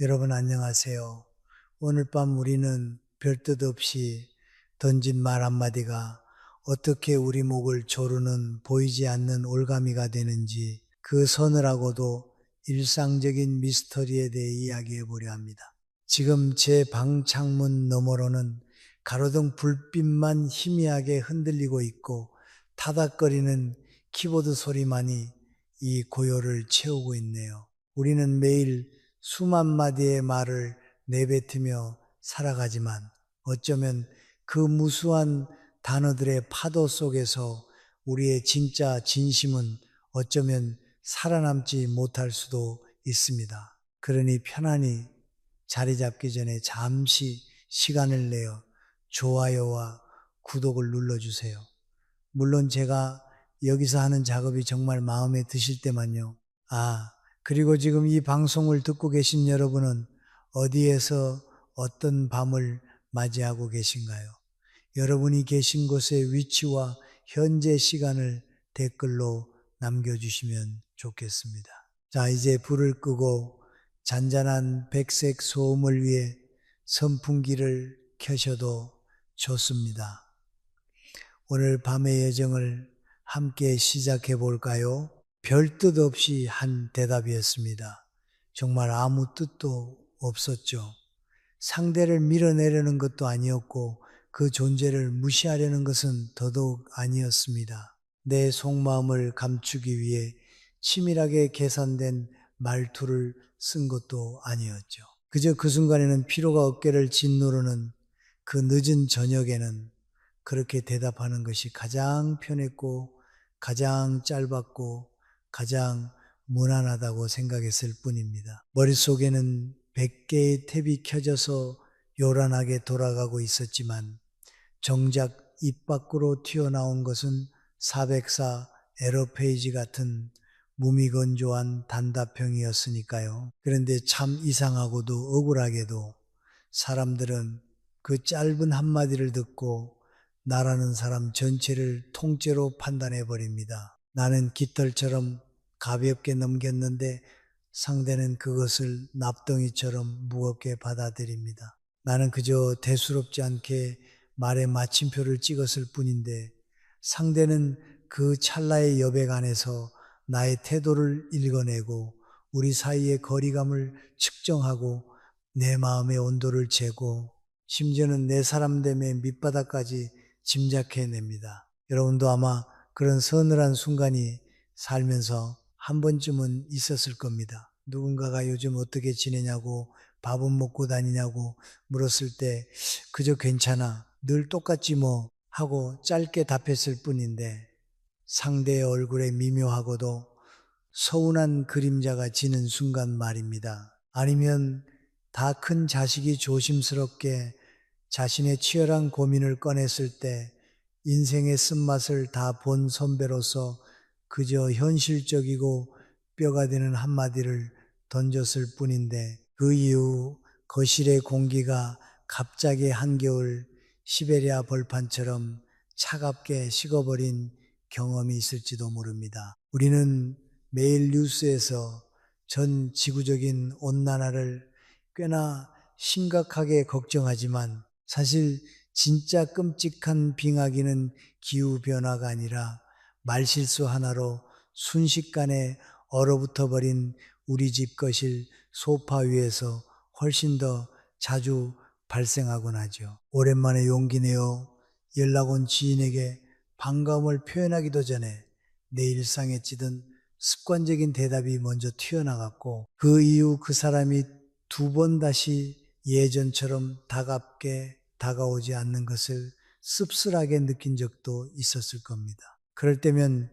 여러분 안녕하세요. 오늘 밤 우리는 별뜻 없이 던진 말 한마디가 어떻게 우리 목을 조르는 보이지 않는 올가미가 되는지 그 서늘하고도 일상적인 미스터리에 대해 이야기해 보려 합니다. 지금 제 방 창문 너머로는 가로등 불빛만 희미하게 흔들리고 있고 타닥거리는 키보드 소리만이 이 고요를 채우고 있네요. 우리는 매일 수만 마디의 말을 내뱉으며 살아가지만 어쩌면 그 무수한 단어들의 파도 속에서 우리의 진짜 진심은 어쩌면 살아남지 못할 수도 있습니다. 그러니 편안히 자리 잡기 전에 잠시 시간을 내어 좋아요와 구독을 눌러주세요. 물론 제가 여기서 하는 작업이 정말 마음에 드실 때만요. 그리고 지금 이 방송을 듣고 계신 여러분은 어디에서 어떤 밤을 맞이하고 계신가요? 여러분이 계신 곳의 위치와 현재 시간을 댓글로 남겨주시면 좋겠습니다. 자, 이제 불을 끄고 잔잔한 백색 소음을 위해 선풍기를 켜셔도 좋습니다. 오늘 밤의 여정을 함께 시작해 볼까요? 별 뜻 없이 한 대답이었습니다. 정말 아무 뜻도 없었죠. 상대를 밀어내려는 것도 아니었고 그 존재를 무시하려는 것은 더더욱 아니었습니다. 내 속마음을 감추기 위해 치밀하게 계산된 말투를 쓴 것도 아니었죠. 그저 그 순간에는 피로가 어깨를 짓누르는 그 늦은 저녁에는 그렇게 대답하는 것이 가장 편했고 가장 짧았고 가장 무난하다고 생각했을 뿐입니다. 머릿속에는 100개의 탭이 켜져서 요란하게 돌아가고 있었지만 정작 입 밖으로 튀어나온 것은 404 에러페이지 같은 무미건조한 단답형이었으니까요. 그런데 참 이상하고도 억울하게도 사람들은 그 짧은 한마디를 듣고 나라는 사람 전체를 통째로 판단해 버립니다. 나는 깃털처럼 가볍게 넘겼는데 상대는 그것을 납덩이처럼 무겁게 받아들입니다. 나는 그저 대수롭지 않게 말에 마침표를 찍었을 뿐인데 상대는 그 찰나의 여백 안에서 나의 태도를 읽어내고 우리 사이의 거리감을 측정하고 내 마음의 온도를 재고 심지어는 내 사람됨의 밑바닥까지 짐작해냅니다. 여러분도 아마 그런 서늘한 순간이 살면서 한 번쯤은 있었을 겁니다. 누군가가 요즘 어떻게 지내냐고 밥은 먹고 다니냐고 물었을 때 그저 괜찮아 늘 똑같지 뭐 하고 짧게 답했을 뿐인데 상대의 얼굴에 미묘하고도 서운한 그림자가 지는 순간 말입니다. 아니면 다 큰 자식이 조심스럽게 자신의 치열한 고민을 꺼냈을 때 인생의 쓴맛을 다 본 선배로서 그저 현실적이고 뼈가 되는 한마디를 던졌을 뿐인데 그 이후 거실의 공기가 갑자기 한겨울 시베리아 벌판처럼 차갑게 식어버린 경험이 있을지도 모릅니다. 우리는 매일 뉴스에서 전 지구적인 온난화를 꽤나 심각하게 걱정하지만 사실 진짜 끔찍한 빙하기는 기후변화가 아니라 말실수 하나로 순식간에 얼어붙어 버린 우리 집 거실 소파 위에서 훨씬 더 자주 발생하곤 하죠. 오랜만에 용기 내어 연락 온 지인에게 반가움을 표현하기도 전에 내 일상에 찌든 습관적인 대답이 먼저 튀어나갔고 그 이후 그 사람이 두 번 다시 예전처럼 다갑게 다가오지 않는 것을 씁쓸하게 느낀 적도 있었을 겁니다. 그럴 때면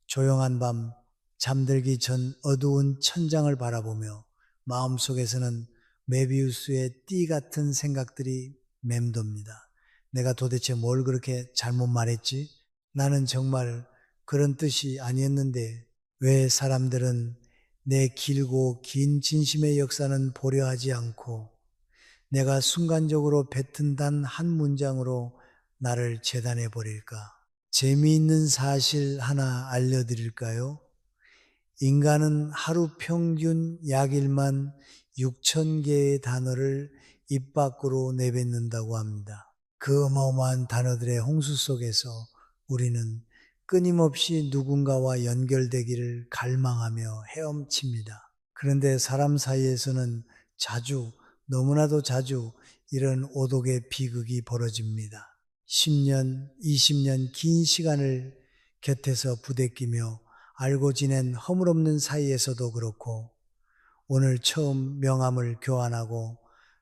조용한 밤 잠들기 전 어두운 천장을 바라보며 마음속에서는 메비우스의 띠 같은 생각들이 맴돕니다. 내가 도대체 뭘 그렇게 잘못 말했지? 나는 정말 그런 뜻이 아니었는데 왜 사람들은 내 길고 긴 진심의 역사는 보려 하지 않고 내가 순간적으로 뱉은 단 한 문장으로 나를 재단해 버릴까? 재미있는 사실 하나 알려드릴까요? 인간은 하루 평균 약일만 6천 개의 단어를 입 밖으로 내뱉는다고 합니다. 그 어마어마한 단어들의 홍수 속에서 우리는 끊임없이 누군가와 연결되기를 갈망하며 헤엄칩니다. 그런데 사람 사이에서는 자주, 너무나도 자주 이런 오독의 비극이 벌어집니다. 10년, 20년 긴 시간을 곁에서 부대끼며 알고 지낸 허물없는 사이에서도 그렇고 오늘 처음 명함을 교환하고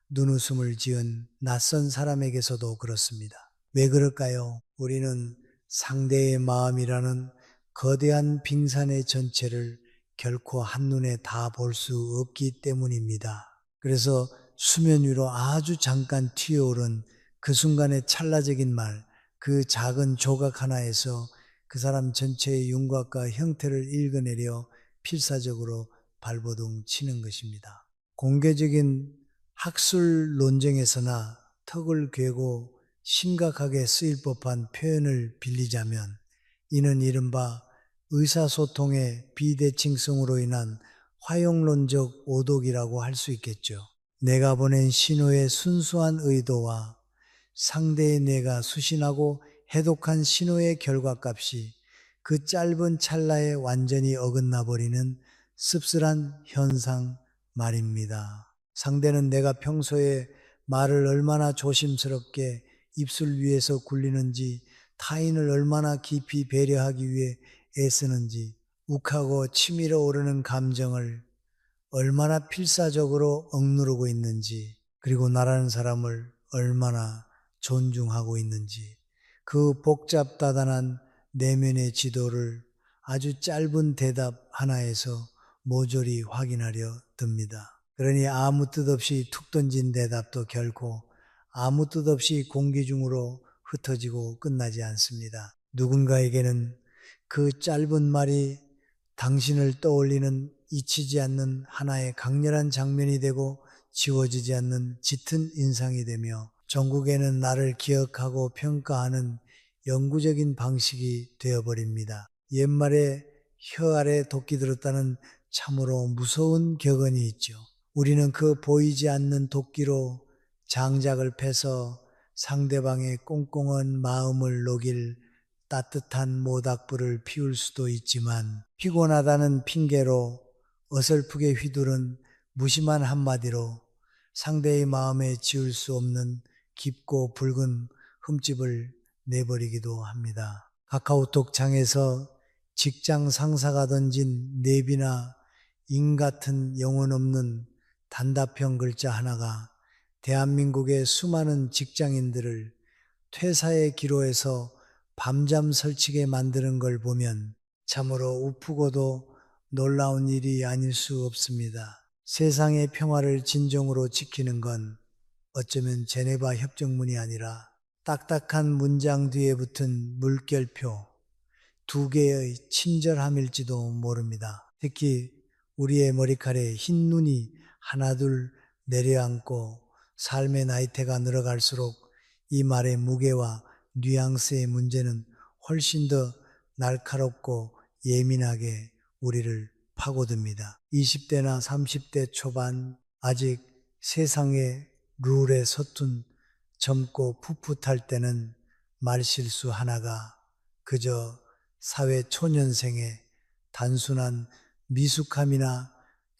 눈웃음을 지은 낯선 사람에게서도 그렇습니다. 왜 그럴까요? 우리는 상대의 마음이라는 거대한 빙산의 전체를 결코 한눈에 다 볼 수 없기 때문입니다. 그래서 수면 위로 아주 잠깐 튀어오른 그 순간의 찰나적인 말, 그 작은 조각 하나에서 그 사람 전체의 윤곽과 형태를 읽어내려 필사적으로 발버둥 치는 것입니다. 공개적인 학술 논쟁에서나 턱을 괴고 심각하게 쓰일 법한 표현을 빌리자면 이는 이른바 의사소통의 비대칭성으로 인한 화용론적 오독이라고 할 수 있겠죠. 내가 보낸 신호의 순수한 의도와 상대의 뇌가 수신하고 해독한 신호의 결과값이 그 짧은 찰나에 완전히 어긋나 버리는 씁쓸한 현상 말입니다. 상대는 내가 평소에 말을 얼마나 조심스럽게 입술 위에서 굴리는지, 타인을 얼마나 깊이 배려하기 위해 애쓰는지, 욱하고 치밀어 오르는 감정을 얼마나 필사적으로 억누르고 있는지, 그리고 나라는 사람을 얼마나 존중하고 있는지, 그 복잡다단한 내면의 지도를 아주 짧은 대답 하나에서 모조리 확인하려 듭니다. 그러니 아무 뜻 없이 툭 던진 대답도 결코 아무 뜻 없이 공기 중으로 흩어지고 끝나지 않습니다. 누군가에게는 그 짧은 말이 당신을 떠올리는 잊히지 않는 하나의 강렬한 장면이 되고 지워지지 않는 짙은 인상이 되며 전국에는 나를 기억하고 평가하는 영구적인 방식이 되어버립니다. 옛말에 혀 아래 도끼 들었다는 참으로 무서운 격언이 있죠. 우리는 그 보이지 않는 도끼로 장작을 패서 상대방의 꽁꽁한 마음을 녹일 따뜻한 모닥불을 피울 수도 있지만 피곤하다는 핑계로 어설프게 휘두른 무심한 한마디로 상대의 마음에 지울 수 없는 깊고 붉은 흠집을 내버리기도 합니다. 카카오톡 창에서 직장 상사가 던진 내비나 인 같은 영혼 없는 단답형 글자 하나가 대한민국의 수많은 직장인들을 퇴사의 기로에서 밤잠 설치게 만드는 걸 보면 참으로 우프고도 놀라운 일이 아닐 수 없습니다. 세상의 평화를 진정으로 지키는 건 어쩌면 제네바 협정문이 아니라 딱딱한 문장 뒤에 붙은 물결표 2개의 친절함일지도 모릅니다. 특히 우리의 머리칼에 흰 눈이 하나둘 내려앉고 삶의 나이테가 늘어갈수록 이 말의 무게와 뉘앙스의 문제는 훨씬 더 날카롭고 예민하게 우리를 파고듭니다. 20대나 30대 초반 아직 세상의 룰에 서툰 젊고 풋풋할 때는 말실수 하나가 그저 사회 초년생의 단순한 미숙함이나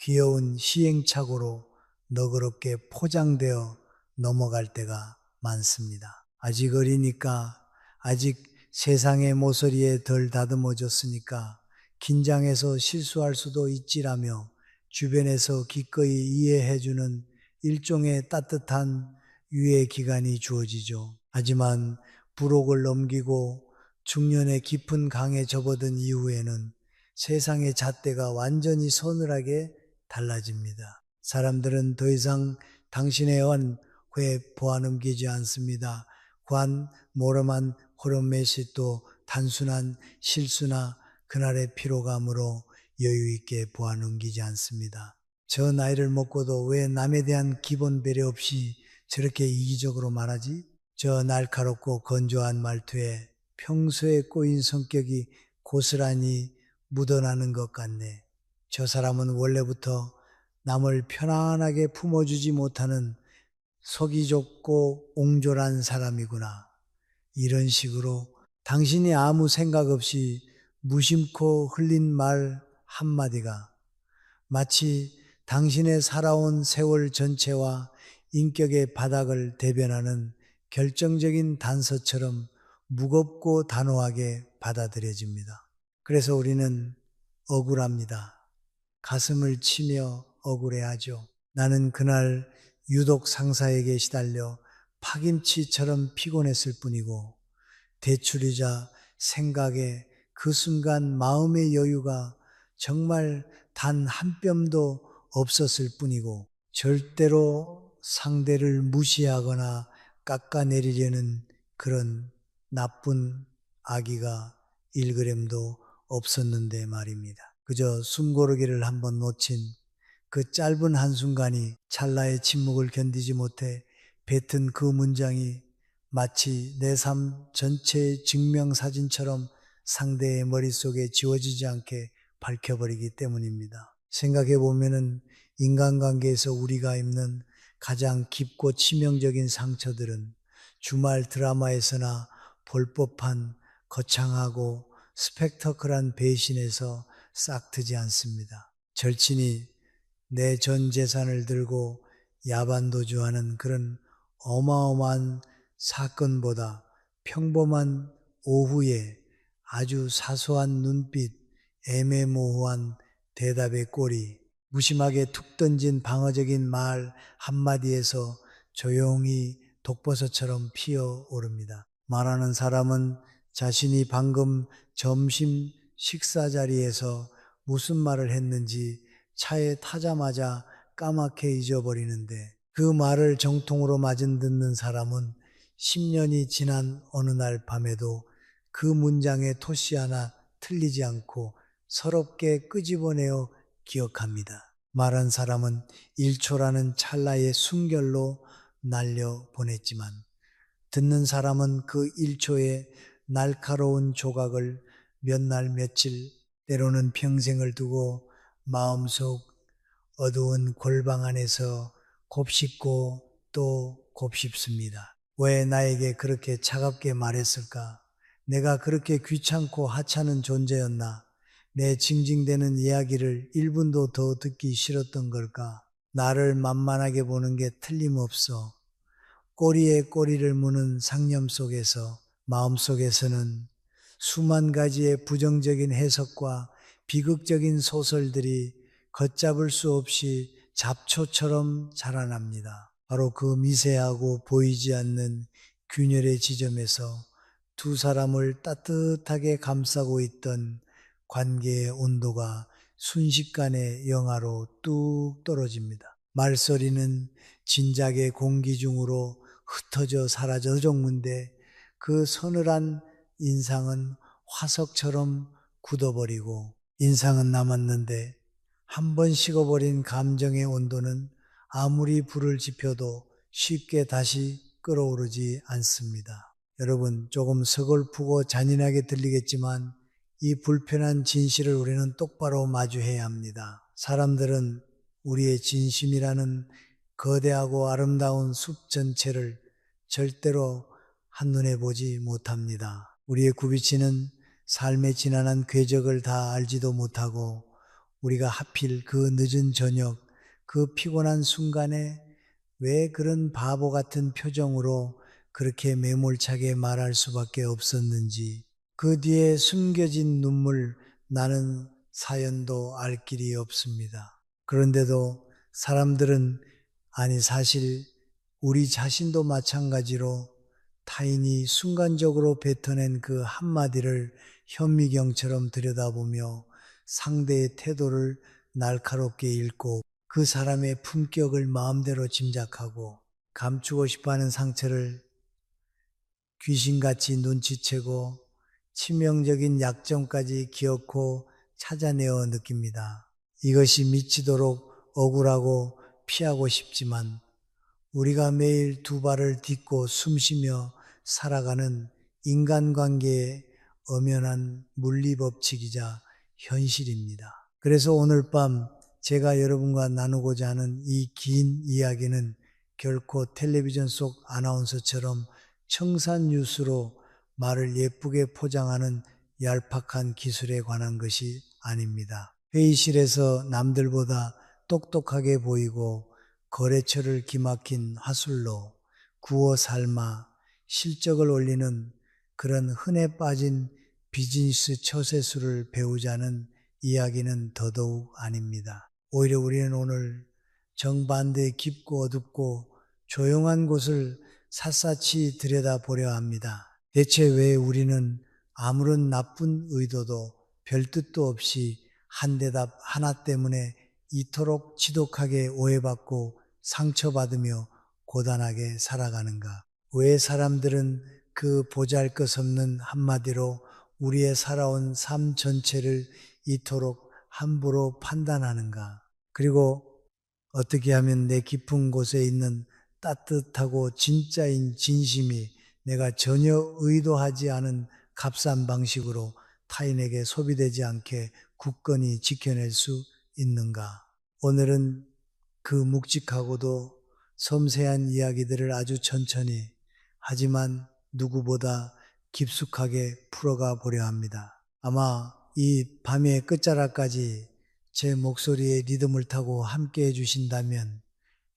귀여운 시행착오로 너그럽게 포장되어 넘어갈 때가 많습니다. 아직 어리니까, 아직 세상의 모서리에 덜 다듬어졌으니까 긴장해서 실수할 수도 있지라며 주변에서 기꺼이 이해해주는 일종의 따뜻한 유예 기간이 주어지죠. 하지만 부록을 넘기고 중년의 깊은 강에 접어든 이후에는 세상의 잣대가 완전히 서늘하게 달라집니다. 사람들은 더 이상 당신의 언 회 보아넘기지 않습니다. 관 모름한 호르메시또 단순한 실수나 그날의 피로감으로 여유있게 보아넘기지 않습니다. 저 나이를 먹고도 왜 남에 대한 기본 배려 없이 저렇게 이기적으로 말하지? 저 날카롭고 건조한 말투에 평소에 꼬인 성격이 고스란히 묻어나는 것 같네. 저 사람은 원래부터 남을 편안하게 품어주지 못하는 속이 좁고 옹졸한 사람이구나. 이런 식으로 당신이 아무 생각 없이 무심코 흘린 말 한마디가 마치 당신의 살아온 세월 전체와 인격의 바닥을 대변하는 결정적인 단서처럼 무겁고 단호하게 받아들여집니다. 그래서 우리는 억울합니다. 가슴을 치며 억울해하죠. 나는 그날 유독 상사에게 시달려 파김치처럼 피곤했을 뿐이고 대출이자 생각에 그 순간 마음의 여유가 정말 단 한 뼘도 없었을 뿐이고 절대로 상대를 무시하거나 깎아내리려는 그런 나쁜 악의가 1g도 없었는데 말입니다. 그저 숨고르기를 한번 놓친 그 짧은 한순간이 찰나의 침묵을 견디지 못해 뱉은 그 문장이 마치 내 삶 전체의 증명사진처럼 상대의 머릿속에 지워지지 않게 밝혀버리기 때문입니다. 생각해 보면은 인간관계에서 우리가 입는 가장 깊고 치명적인 상처들은 주말 드라마에서나 볼 법한 거창하고 스펙터클한 배신에서 싹트지 않습니다. 절친이 내 전 재산을 들고 야반도주하는 그런 어마어마한 사건보다 평범한 오후에 아주 사소한 눈빛, 애매모호한 대답의 꼬리, 무심하게 툭 던진 방어적인 말 한마디에서 조용히 독버섯처럼 피어오릅니다. 말하는 사람은 자신이 방금 점심 식사 자리에서 무슨 말을 했는지 차에 타자마자 까맣게 잊어버리는데 그 말을 정통으로 맞은 듣는 사람은 10년이 지난 어느 날 밤에도 그 문장의 토시 하나 틀리지 않고 서럽게 끄집어내어 기억합니다. 말한 사람은 1초라는 찰나의 순결로 날려보냈지만 듣는 사람은 그 1초의 날카로운 조각을 몇 날 며칠 때로는 평생을 두고 마음속 어두운 골방 안에서 곱씹고 또 곱씹습니다. 왜 나에게 그렇게 차갑게 말했을까? 내가 그렇게 귀찮고 하찮은 존재였나? 내 징징대는 이야기를 1분도 더 듣기 싫었던 걸까? 나를 만만하게 보는 게 틀림없어. 꼬리에 꼬리를 무는 상념 속에서 마음속에서는 수만 가지의 부정적인 해석과 비극적인 소설들이 걷잡을 수 없이 잡초처럼 자라납니다. 바로 그 미세하고 보이지 않는 균열의 지점에서 두 사람을 따뜻하게 감싸고 있던 관계의 온도가 순식간에 영하로 뚝 떨어집니다. 말소리는 진작의 공기 중으로 흩어져 사라져 적는데 그 서늘한 인상은 화석처럼 굳어버리고 인상은 남았는데 한 번 식어버린 감정의 온도는 아무리 불을 지펴도 쉽게 다시 끓어오르지 않습니다. 여러분, 조금 서글프고 잔인하게 들리겠지만 이 불편한 진실을 우리는 똑바로 마주해야 합니다. 사람들은 우리의 진심이라는 거대하고 아름다운 숲 전체를 절대로 한눈에 보지 못합니다. 우리의 굽이치는 삶의 지난한 궤적을 다 알지도 못하고 우리가 하필 그 늦은 저녁, 그 피곤한 순간에 왜 그런 바보 같은 표정으로 그렇게 매몰차게 말할 수밖에 없었는지 그 뒤에 숨겨진 눈물 나는 사연도 알 길이 없습니다. 그런데도 사람들은 아니 사실 우리 자신도 마찬가지로 타인이 순간적으로 뱉어낸 그 한마디를 현미경처럼 들여다보며 상대의 태도를 날카롭게 읽고 그 사람의 품격을 마음대로 짐작하고 감추고 싶어하는 상처를 귀신같이 눈치채고 치명적인 약점까지 기어코 찾아내어 느낍니다. 이것이 미치도록 억울하고 피하고 싶지만 우리가 매일 두 발을 딛고 숨쉬며 살아가는 인간관계의 엄연한 물리법칙이자 현실입니다. 그래서 오늘 밤 제가 여러분과 나누고자 하는 이 긴 이야기는 결코 텔레비전 속 아나운서처럼 청산 뉴스로 말을 예쁘게 포장하는 얄팍한 기술에 관한 것이 아닙니다. 회의실에서 남들보다 똑똑하게 보이고 거래처를 기막힌 화술로 구워 삶아 실적을 올리는 그런 흔해 빠진 비즈니스 처세술을 배우자는 이야기는 더더욱 아닙니다. 오히려 우리는 오늘 정반대의 깊고 어둡고 조용한 곳을 샅샅이 들여다보려 합니다. 대체 왜 우리는 아무런 나쁜 의도도 별 뜻도 없이 한 대답 하나 때문에 이토록 지독하게 오해받고 상처받으며 고단하게 살아가는가? 왜 사람들은 그 보잘것없는 한마디로 우리의 살아온 삶 전체를 이토록 함부로 판단하는가? 그리고 어떻게 하면 내 깊은 곳에 있는 따뜻하고 진짜인 진심이 내가 전혀 의도하지 않은 값싼 방식으로 타인에게 소비되지 않게 굳건히 지켜낼 수 있는가? 오늘은 그 묵직하고도 섬세한 이야기들을 아주 천천히 하지만 누구보다 깊숙하게 풀어가 보려 합니다. 아마 이 밤의 끝자락까지 제 목소리의 리듬을 타고 함께 해주신다면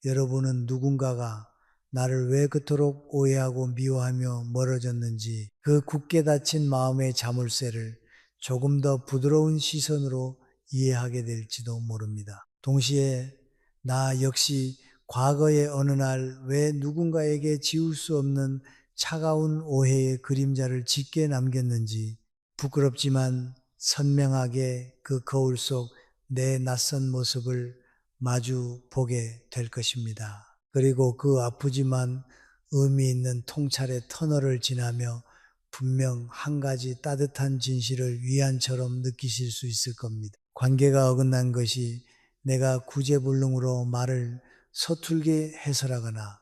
여러분은 누군가가 나를 왜 그토록 오해하고 미워하며 멀어졌는지 그 굳게 닫힌 마음의 자물쇠를 조금 더 부드러운 시선으로 이해하게 될지도 모릅니다. 동시에 나 역시 과거의 어느 날 왜 누군가에게 지울 수 없는 차가운 오해의 그림자를 짙게 남겼는지 부끄럽지만 선명하게 그 거울 속 내 낯선 모습을 마주 보게 될 것입니다. 그리고 그 아프지만 의미 있는 통찰의 터널을 지나며 분명 한 가지 따뜻한 진실을 위안처럼 느끼실 수 있을 겁니다. 관계가 어긋난 것이 내가 구제불능으로 말을 서툴게 해설하거나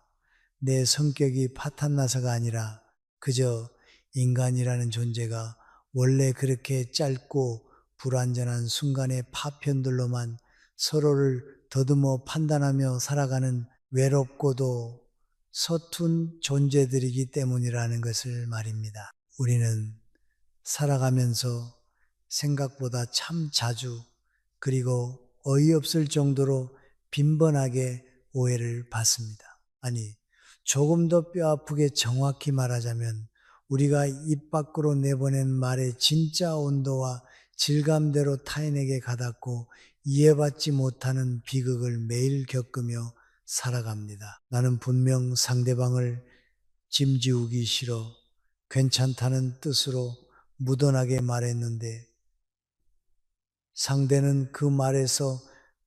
내 성격이 파탄나서가 아니라 그저 인간이라는 존재가 원래 그렇게 짧고 불완전한 순간의 파편들로만 서로를 더듬어 판단하며 살아가는 외롭고도 서툰 존재들이기 때문이라는 것을 말입니다. 우리는 살아가면서 생각보다 참 자주 그리고 어이없을 정도로 빈번하게 오해를 받습니다. 아니, 조금 더 뼈아프게 정확히 말하자면 우리가 입 밖으로 내보낸 말의 진짜 온도와 질감대로 타인에게 가닿고 이해받지 못하는 비극을 매일 겪으며 살아갑니다. 나는 분명 상대방을 짐지우기 싫어 괜찮다는 뜻으로 무던하게 말했는데 상대는 그 말에서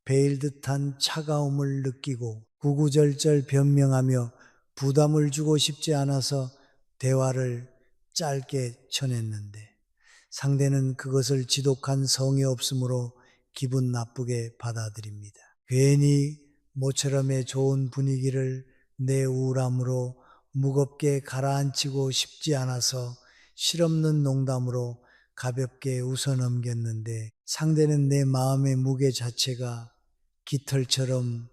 베일 듯한 차가움을 느끼고 구구절절 변명하며 부담을 주고 싶지 않아서 대화를 짧게 쳐냈는데 상대는 그것을 지독한 성의 없음으로 기분 나쁘게 받아들입니다. 괜히 모처럼의 좋은 분위기를 내 우울함으로 무겁게 가라앉히고 싶지 않아서 실없는 농담으로 가볍게 웃어넘겼는데 상대는 내 마음의 무게 자체가 깃털처럼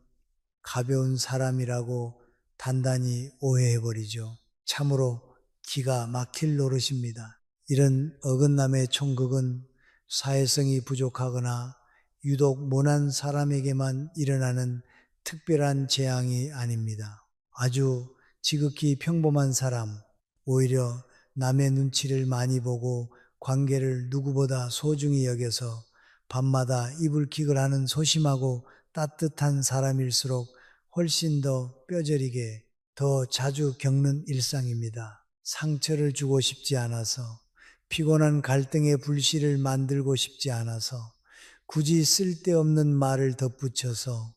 가벼운 사람이라고 단단히 오해해버리죠. 참으로 기가 막힐 노릇입니다. 이런 어긋남의 총극은 사회성이 부족하거나 유독 모난 사람에게만 일어나는 특별한 재앙이 아닙니다. 아주 지극히 평범한 사람, 오히려 남의 눈치를 많이 보고 관계를 누구보다 소중히 여겨서 밤마다 이불킥을 하는 소심하고 따뜻한 사람일수록 훨씬 더 뼈저리게 더 자주 겪는 일상입니다. 상처를 주고 싶지 않아서 피곤한 갈등의 불씨를 만들고 싶지 않아서 굳이 쓸데없는 말을 덧붙여서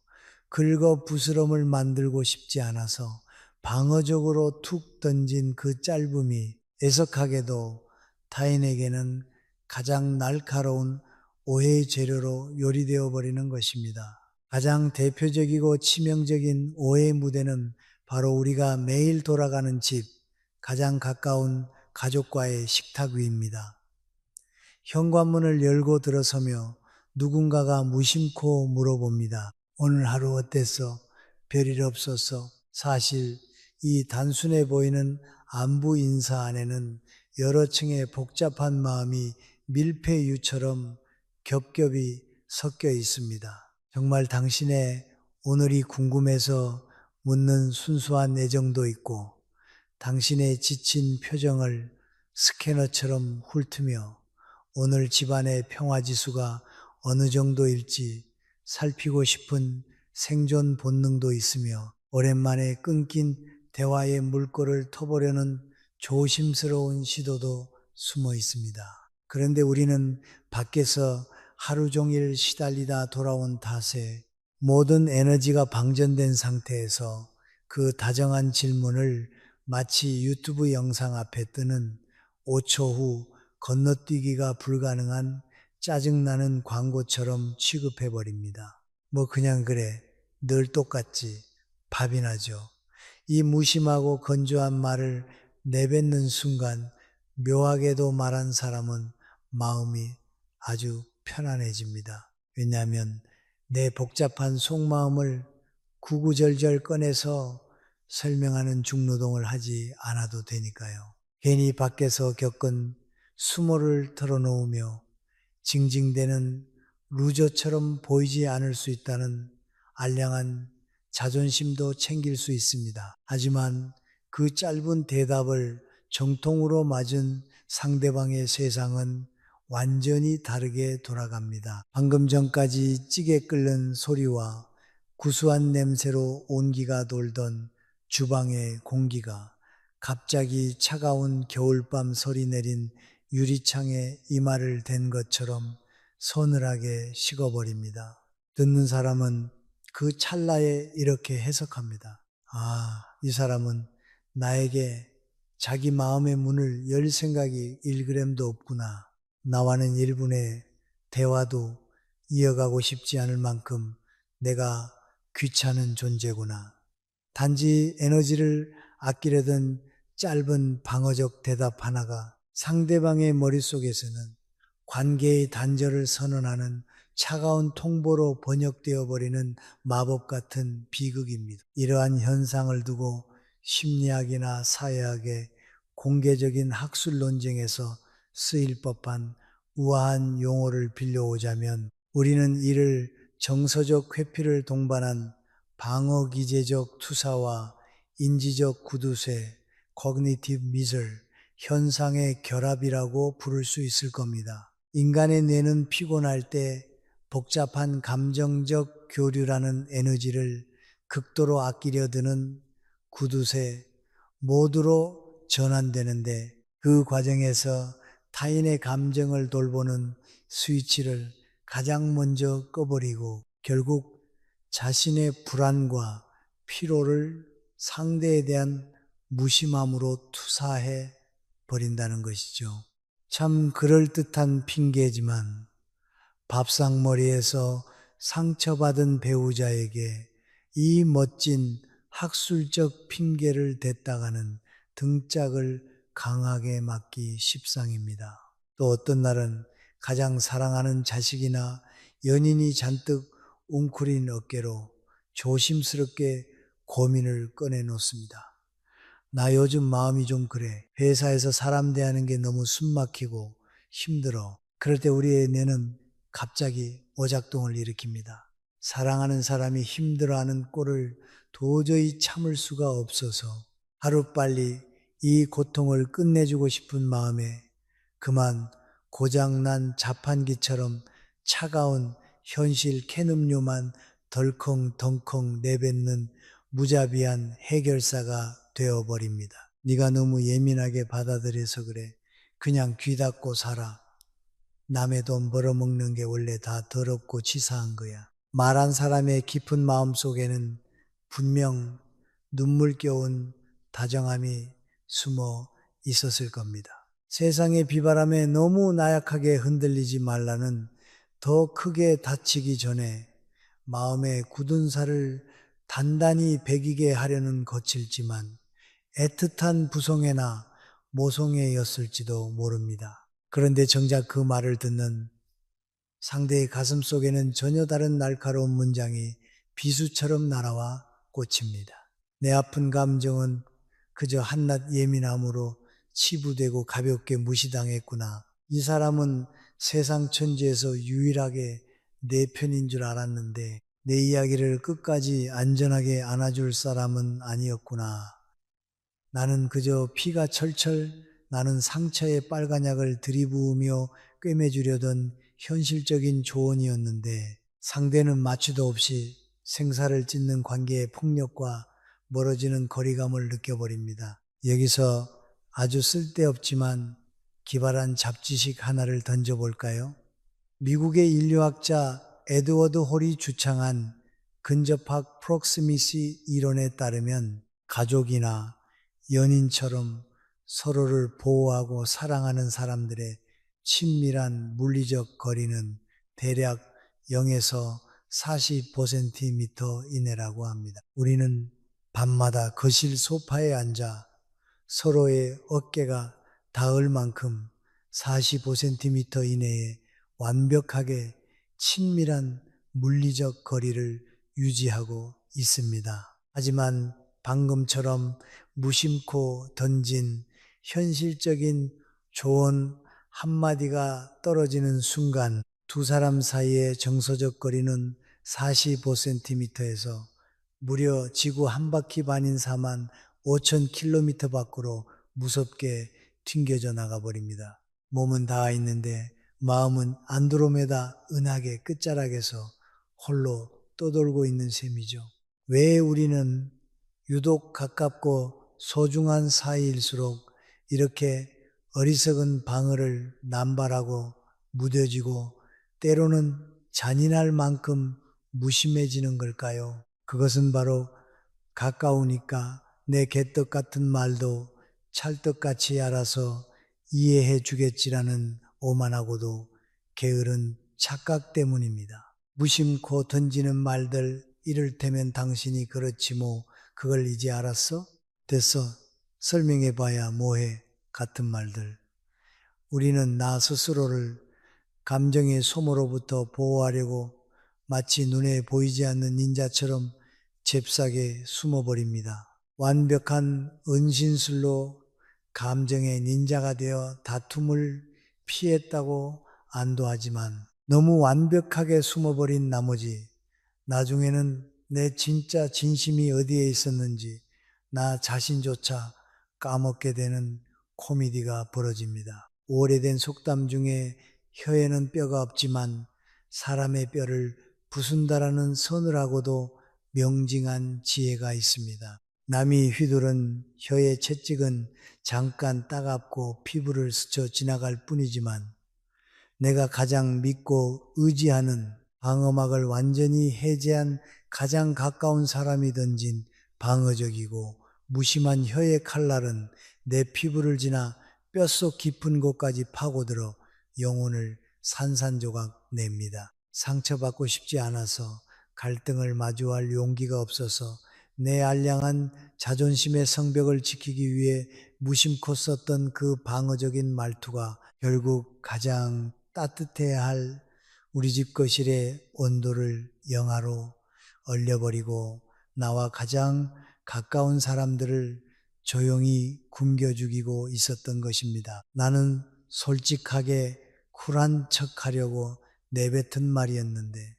긁어 부스럼을 만들고 싶지 않아서 방어적으로 툭 던진 그 짧음이 애석하게도 타인에게는 가장 날카로운 오해의 재료로 요리되어 버리는 것입니다. 가장 대표적이고 치명적인 오해의 무대는 바로 우리가 매일 돌아가는 집, 가장 가까운 가족과의 식탁 위입니다. 현관문을 열고 들어서며 누군가가 무심코 물어봅니다. 오늘 하루 어땠어? 별일 없었어? 사실 이 단순해 보이는 안부 인사 안에는 여러 층의 복잡한 마음이 밀폐유처럼 겹겹이 섞여 있습니다. 정말 당신의 오늘이 궁금해서 묻는 순수한 애정도 있고, 당신의 지친 표정을 스캐너처럼 훑으며 오늘 집안의 평화지수가 어느 정도일지 살피고 싶은 생존 본능도 있으며, 오랜만에 끊긴 대화의 물꼬를 터보려는 조심스러운 시도도 숨어 있습니다. 그런데 우리는 밖에서 하루 종일 시달리다 돌아온 탓에 모든 에너지가 방전된 상태에서 그 다정한 질문을 마치 유튜브 영상 앞에 뜨는 5초 후 건너뛰기가 불가능한 짜증나는 광고처럼 취급해버립니다. 뭐 그냥 그래, 늘 똑같지, 밥이나 줘. 이 무심하고 건조한 말을 내뱉는 순간 묘하게도 말한 사람은 마음이 아주 편안해집니다. 왜냐하면 내 복잡한 속마음을 구구절절 꺼내서 설명하는 중노동을 하지 않아도 되니까요. 괜히 밖에서 겪은 수모를 털어놓으며 징징대는 루저처럼 보이지 않을 수 있다는 알량한 자존심도 챙길 수 있습니다. 하지만 그 짧은 대답을 정통으로 맞은 상대방의 세상은 완전히 다르게 돌아갑니다. 방금 전까지 찌개 끓는 소리와 구수한 냄새로 온기가 돌던 주방의 공기가 갑자기 차가운 겨울밤 소리 내린 유리창에 이마를 댄 것처럼 서늘하게 식어버립니다. 듣는 사람은 그 찰나에 이렇게 해석합니다. 아, 이 사람은 나에게 자기 마음의 문을 열 생각이 1g도 없구나. 나와는 1분의 대화도 이어가고 싶지 않을 만큼 내가 귀찮은 존재구나. 단지 에너지를 아끼려던 짧은 방어적 대답 하나가 상대방의 머릿속에서는 관계의 단절을 선언하는 차가운 통보로 번역되어 버리는 마법 같은 비극입니다. 이러한 현상을 두고 심리학이나 사회학의 공개적인 학술 논쟁에서 쓰일 법한 우아한 용어를 빌려오자면, 우리는 이를 정서적 회피를 동반한 방어기제적 투사와 인지적 구두쇠, cognitive misery, 현상의 결합이라고 부를 수 있을 겁니다. 인간의 뇌는 피곤할 때 복잡한 감정적 교류라는 에너지를 극도로 아끼려 드는 구두쇠 모두로 전환되는데, 그 과정에서 타인의 감정을 돌보는 스위치를 가장 먼저 꺼버리고 결국 자신의 불안과 피로를 상대에 대한 무심함으로 투사해 버린다는 것이죠. 참 그럴듯한 핑계지만 밥상머리에서 상처받은 배우자에게 이 멋진 학술적 핑계를 댔다가는 등짝을 강하게 맞기 십상입니다. 또 어떤 날은 가장 사랑하는 자식이나 연인이 잔뜩 웅크린 어깨로 조심스럽게 고민을 꺼내놓습니다. 나 요즘 마음이 좀 그래. 회사에서 사람 대하는 게 너무 숨막히고 힘들어. 그럴 때 우리의 뇌는 갑자기 오작동을 일으킵니다. 사랑하는 사람이 힘들어하는 꼴을 도저히 참을 수가 없어서 하루빨리 이 고통을 끝내주고 싶은 마음에 그만 고장난 자판기처럼 차가운 현실 캔음료만 덜컹덜컹 내뱉는 무자비한 해결사가 되어버립니다. 네가 너무 예민하게 받아들여서 그래. 그냥 귀 닫고 살아. 남의 돈 벌어먹는 게 원래 다 더럽고 치사한 거야. 말한 사람의 깊은 마음 속에는 분명 눈물겨운 다정함이 숨어 있었을 겁니다. 세상의 비바람에 너무 나약하게 흔들리지 말라는 더 크게 다치기 전에 마음의 굳은 살을 단단히 배기게 하려는 거칠지만 애틋한 부송애나 모송애였을지도 모릅니다. 그런데 정작 그 말을 듣는 상대의 가슴 속에는 전혀 다른 날카로운 문장이 비수처럼 날아와 꽂힙니다. 내 아픈 감정은 그저 한낱 예민함으로 치부되고 가볍게 무시당했구나. 이 사람은 세상 천지에서 유일하게 내 편인 줄 알았는데 내 이야기를 끝까지 안전하게 안아줄 사람은 아니었구나. 나는 그저 피가 철철 나는 상처에 빨간 약을 들이부으며 꿰매주려던 현실적인 조언이었는데 상대는 마취도 없이 생사를 찢는 관계의 폭력과 멀어지는 거리감을 느껴버립니다. 여기서 아주 쓸데없지만 기발한 잡지식 하나를 던져볼까요? 미국의 인류학자 에드워드 홀이 주창한 근접학 프록시미시 이론에 따르면 가족이나 연인처럼 서로를 보호하고 사랑하는 사람들의 친밀한 물리적 거리는 대략 0에서 40cm 이내라고 합니다. 우리는 밤마다 거실 소파에 앉아 서로의 어깨가 닿을 만큼 45cm 이내에 완벽하게 친밀한 물리적 거리를 유지하고 있습니다. 하지만 방금처럼 무심코 던진 현실적인 조언 한마디가 떨어지는 순간 두 사람 사이의 정서적 거리는 45cm에서 무려 지구 한 바퀴 반인 4만 5천 킬로미터 밖으로 무섭게 튕겨져 나가버립니다. 몸은 닿아 있는데 마음은 안드로메다 은하계 끝자락에서 홀로 떠돌고 있는 셈이죠. 왜 우리는 유독 가깝고 소중한 사이일수록 이렇게 어리석은 방어를 남발하고 무뎌지고 때로는 잔인할 만큼 무심해지는 걸까요? 그것은 바로 가까우니까 내 개떡 같은 말도 찰떡같이 알아서 이해해 주겠지라는 오만하고도 게으른 착각 때문입니다. 무심코 던지는 말들 이를테면 당신이 그렇지 뭐 그걸 이제 알았어? 됐어. 설명해봐야 뭐해 같은 말들. 우리는 나 스스로를 감정의 소모로부터 보호하려고 마치 눈에 보이지 않는 닌자처럼 잽싸게 숨어버립니다. 완벽한 은신술로 감정의 닌자가 되어 다툼을 피했다고 안도하지만 너무 완벽하게 숨어버린 나머지 나중에는 내 진짜 진심이 어디에 있었는지 나 자신조차 까먹게 되는 코미디가 벌어집니다. 오래된 속담 중에 혀에는 뼈가 없지만 사람의 뼈를 부순다라는 서늘하고도 명징한 지혜가 있습니다. 남이 휘두른 혀의 채찍은 잠깐 따갑고 피부를 스쳐 지나갈 뿐이지만 내가 가장 믿고 의지하는 방어막을 완전히 해제한 가장 가까운 사람이 던진 방어적이고 무심한 혀의 칼날은 내 피부를 지나 뼛속 깊은 곳까지 파고들어 영혼을 산산조각 냅니다. 상처받고 싶지 않아서 갈등을 마주할 용기가 없어서 내 알량한 자존심의 성벽을 지키기 위해 무심코 썼던 그 방어적인 말투가 결국 가장 따뜻해야 할 우리 집 거실의 온도를 영하로 얼려버리고 나와 가장 가까운 사람들을 조용히 굶겨 죽이고 있었던 것입니다. 나는 솔직하게 쿨한 척 하려고 내뱉은 말이었는데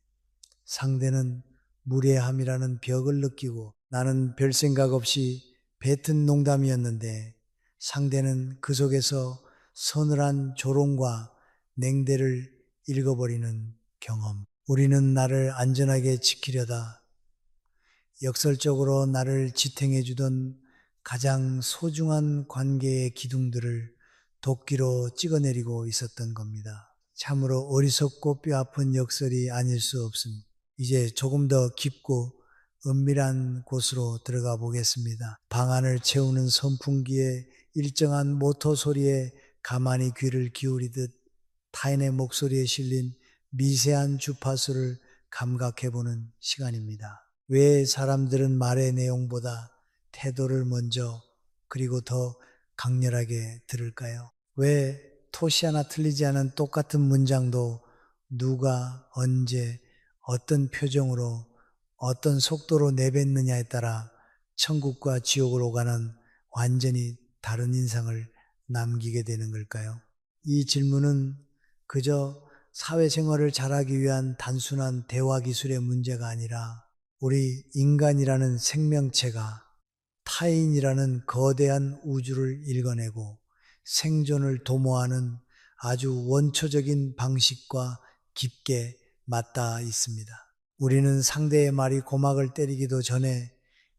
상대는 무례함이라는 벽을 느끼고 나는 별 생각 없이 뱉은 농담이었는데 상대는 그 속에서 서늘한 조롱과 냉대를 읽어버리는 경험. 우리는 나를 안전하게 지키려다 역설적으로 나를 지탱해 주던 가장 소중한 관계의 기둥들을 도끼로 찍어내리고 있었던 겁니다. 참으로 어리석고 뼈아픈 역설이 아닐 수 없습니다. 이제 조금 더 깊고 은밀한 곳으로 들어가 보겠습니다. 방 안을 채우는 선풍기의 일정한 모터 소리에 가만히 귀를 기울이듯 타인의 목소리에 실린 미세한 주파수를 감각해보는 시간입니다. 왜 사람들은 말의 내용보다 태도를 먼저 그리고 더 강렬하게 들을까요? 왜 토시 하나 틀리지 않은 똑같은 문장도 누가 언제 어떤 표정으로 어떤 속도로 내뱉느냐에 따라 천국과 지옥으로 가는 완전히 다른 인상을 남기게 되는 걸까요? 이 질문은 그저 사회생활을 잘하기 위한 단순한 대화 기술의 문제가 아니라 우리 인간이라는 생명체가 타인이라는 거대한 우주를 읽어내고 생존을 도모하는 아주 원초적인 방식과 깊게 맞닿아 있습니다. 우리는 상대의 말이 고막을 때리기도 전에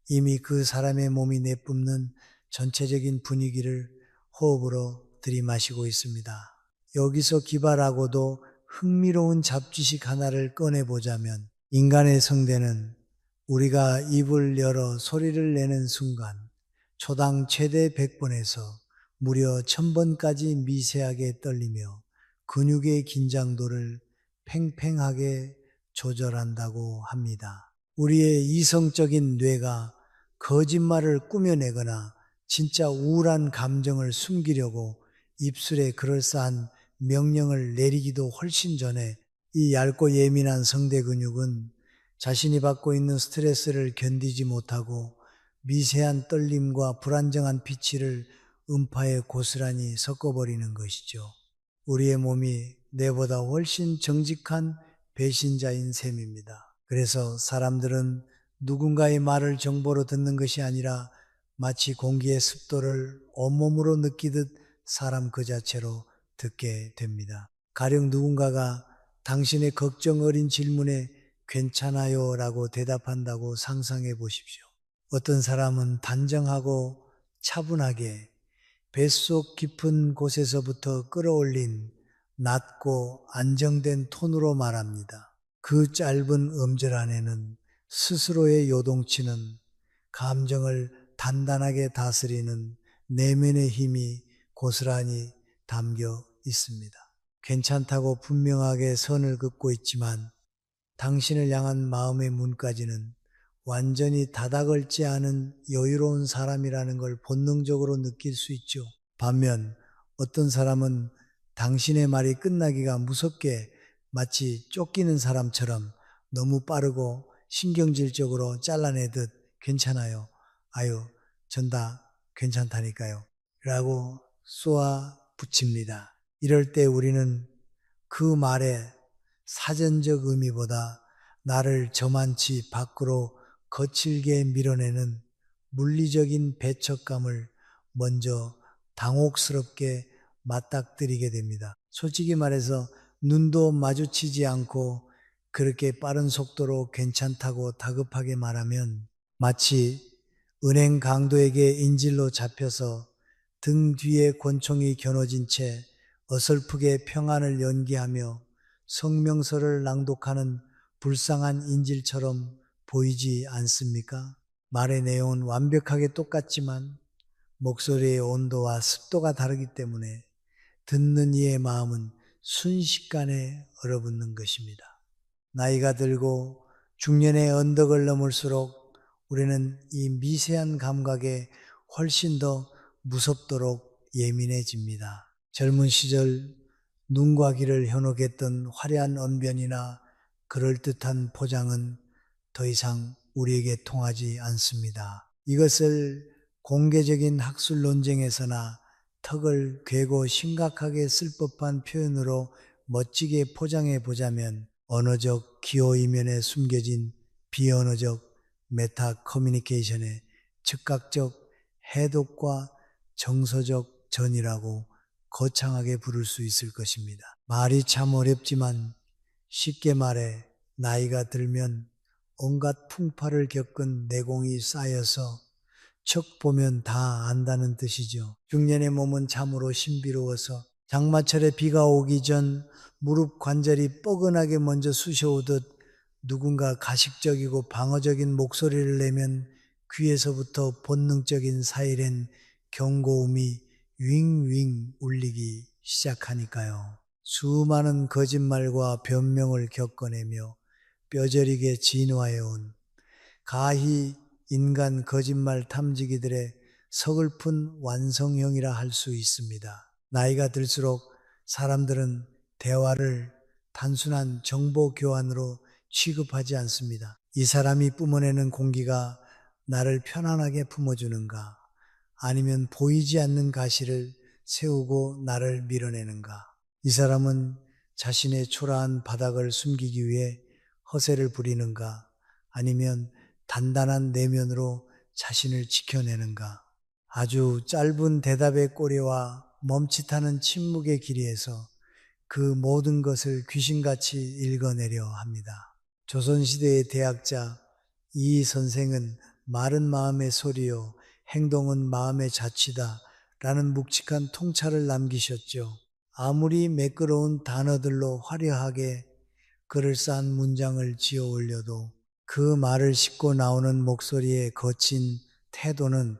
이미 그 사람의 몸이 내뿜는 전체적인 분위기를 호흡으로 들이마시고 있습니다. 여기서 기발하고도 흥미로운 잡지식 하나를 꺼내보자면 인간의 성대는 우리가 입을 열어 소리를 내는 순간 초당 최대 100번에서 무려 1000번까지 미세하게 떨리며 근육의 긴장도를 팽팽하게 조절한다고 합니다. 우리의 이성적인 뇌가 거짓말을 꾸며내거나 진짜 우울한 감정을 숨기려고 입술에 그럴싸한 명령을 내리기도 훨씬 전에 이 얇고 예민한 성대 근육은 자신이 받고 있는 스트레스를 견디지 못하고 미세한 떨림과 불안정한 피치를 음파에 고스란히 섞어버리는 것이죠. 우리의 몸이 뇌보다 훨씬 정직한 배신자인 셈입니다. 그래서 사람들은 누군가의 말을 정보로 듣는 것이 아니라 마치 공기의 습도를 온몸으로 느끼듯 사람 그 자체로 듣게 됩니다. 가령 누군가가 당신의 걱정 어린 질문에 괜찮아요 라고 대답한다고 상상해 보십시오. 어떤 사람은 단정하고 차분하게 뱃속 깊은 곳에서부터 끌어올린 낮고 안정된 톤으로 말합니다. 그 짧은 음절 안에는 스스로의 요동치는 감정을 단단하게 다스리는 내면의 힘이 고스란히 담겨 있습니다. 괜찮다고 분명하게 선을 긋고 있지만 당신을 향한 마음의 문까지는 완전히 닫아걸지 않은 여유로운 사람이라는 걸 본능적으로 느낄 수 있죠. 반면 어떤 사람은 당신의 말이 끝나기가 무섭게 마치 쫓기는 사람처럼 너무 빠르고 신경질적으로 잘라내듯 괜찮아요. 아유, 전 다 괜찮다니까요. 라고 쏘아 붙입니다. 이럴 때 우리는 그 말의 사전적 의미보다 나를 저만치 밖으로 거칠게 밀어내는 물리적인 배척감을 먼저 당혹스럽게 맞닥뜨리게 됩니다. 솔직히 말해서 눈도 마주치지 않고 그렇게 빠른 속도로 괜찮다고 다급하게 말하면 마치 은행 강도에게 인질로 잡혀서 등 뒤에 권총이 겨눠진 채 어설프게 평안을 연기하며 성명서를 낭독하는 불쌍한 인질처럼 보이지 않습니까? 말의 내용은 완벽하게 똑같지만 목소리의 온도와 습도가 다르기 때문에 듣는 이의 마음은 순식간에 얼어붙는 것입니다. 나이가 들고 중년의 언덕을 넘을수록 우리는 이 미세한 감각에 훨씬 더 무섭도록 예민해집니다. 젊은 시절 눈과 귀를 현혹했던 화려한 언변이나 그럴듯한 포장은 더 이상 우리에게 통하지 않습니다. 이것을 공개적인 학술 논쟁에서나 턱을 괴고 심각하게 쓸 법한 표현으로 멋지게 포장해 보자면 언어적 기호 이면에 숨겨진 비언어적 메타 커뮤니케이션의 즉각적 해독과 정서적 전이라고 거창하게 부를 수 있을 것입니다. 말이 참 어렵지만 쉽게 말해 나이가 들면 온갖 풍파를 겪은 내공이 쌓여서 척 보면 다 안다는 뜻이죠. 중년의 몸은 참으로 신비로워서 장마철에 비가 오기 전 무릎 관절이 뻐근하게 먼저 쑤셔오듯 누군가 가식적이고 방어적인 목소리를 내면 귀에서부터 본능적인 사이렌 경고음이 윙윙 울리기 시작하니까요. 수많은 거짓말과 변명을 겪어내며 뼈저리게 진화해온 가히 인간 거짓말 탐지기들의 서글픈 완성형이라 할 수 있습니다. 나이가 들수록 사람들은 대화를 단순한 정보 교환으로 취급하지 않습니다. 이 사람이 뿜어내는 공기가 나를 편안하게 품어주는가? 아니면 보이지 않는 가시를 세우고 나를 밀어내는가? 이 사람은 자신의 초라한 바닥을 숨기기 위해 허세를 부리는가? 아니면 단단한 내면으로 자신을 지켜내는가? 아주 짧은 대답의 꼬리와 멈칫하는 침묵의 길이에서 그 모든 것을 귀신같이 읽어내려 합니다. 조선시대의 대학자 이 선생은 말은 마음의 소리요 행동은 마음의 자취다 라는 묵직한 통찰을 남기셨죠. 아무리 매끄러운 단어들로 화려하게 그럴싸한 문장을 지어 올려도 그 말을 싣고 나오는 목소리의 거친 태도는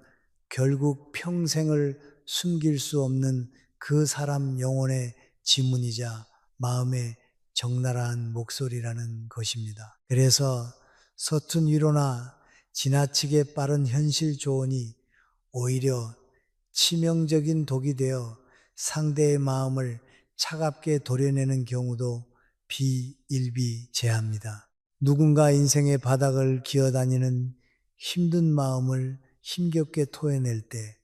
결국 평생을 숨길 수 없는 그 사람 영혼의 지문이자 마음의 적나라한 목소리라는 것입니다. 그래서 서툰 위로나 지나치게 빠른 현실 조언이 오히려 치명적인 독이 되어 상대의 마음을 차갑게 도려내는 경우도 비일비재합니다. 누군가 인생의 바닥을 기어다니는 힘든 마음을 힘겹게 토해낼 때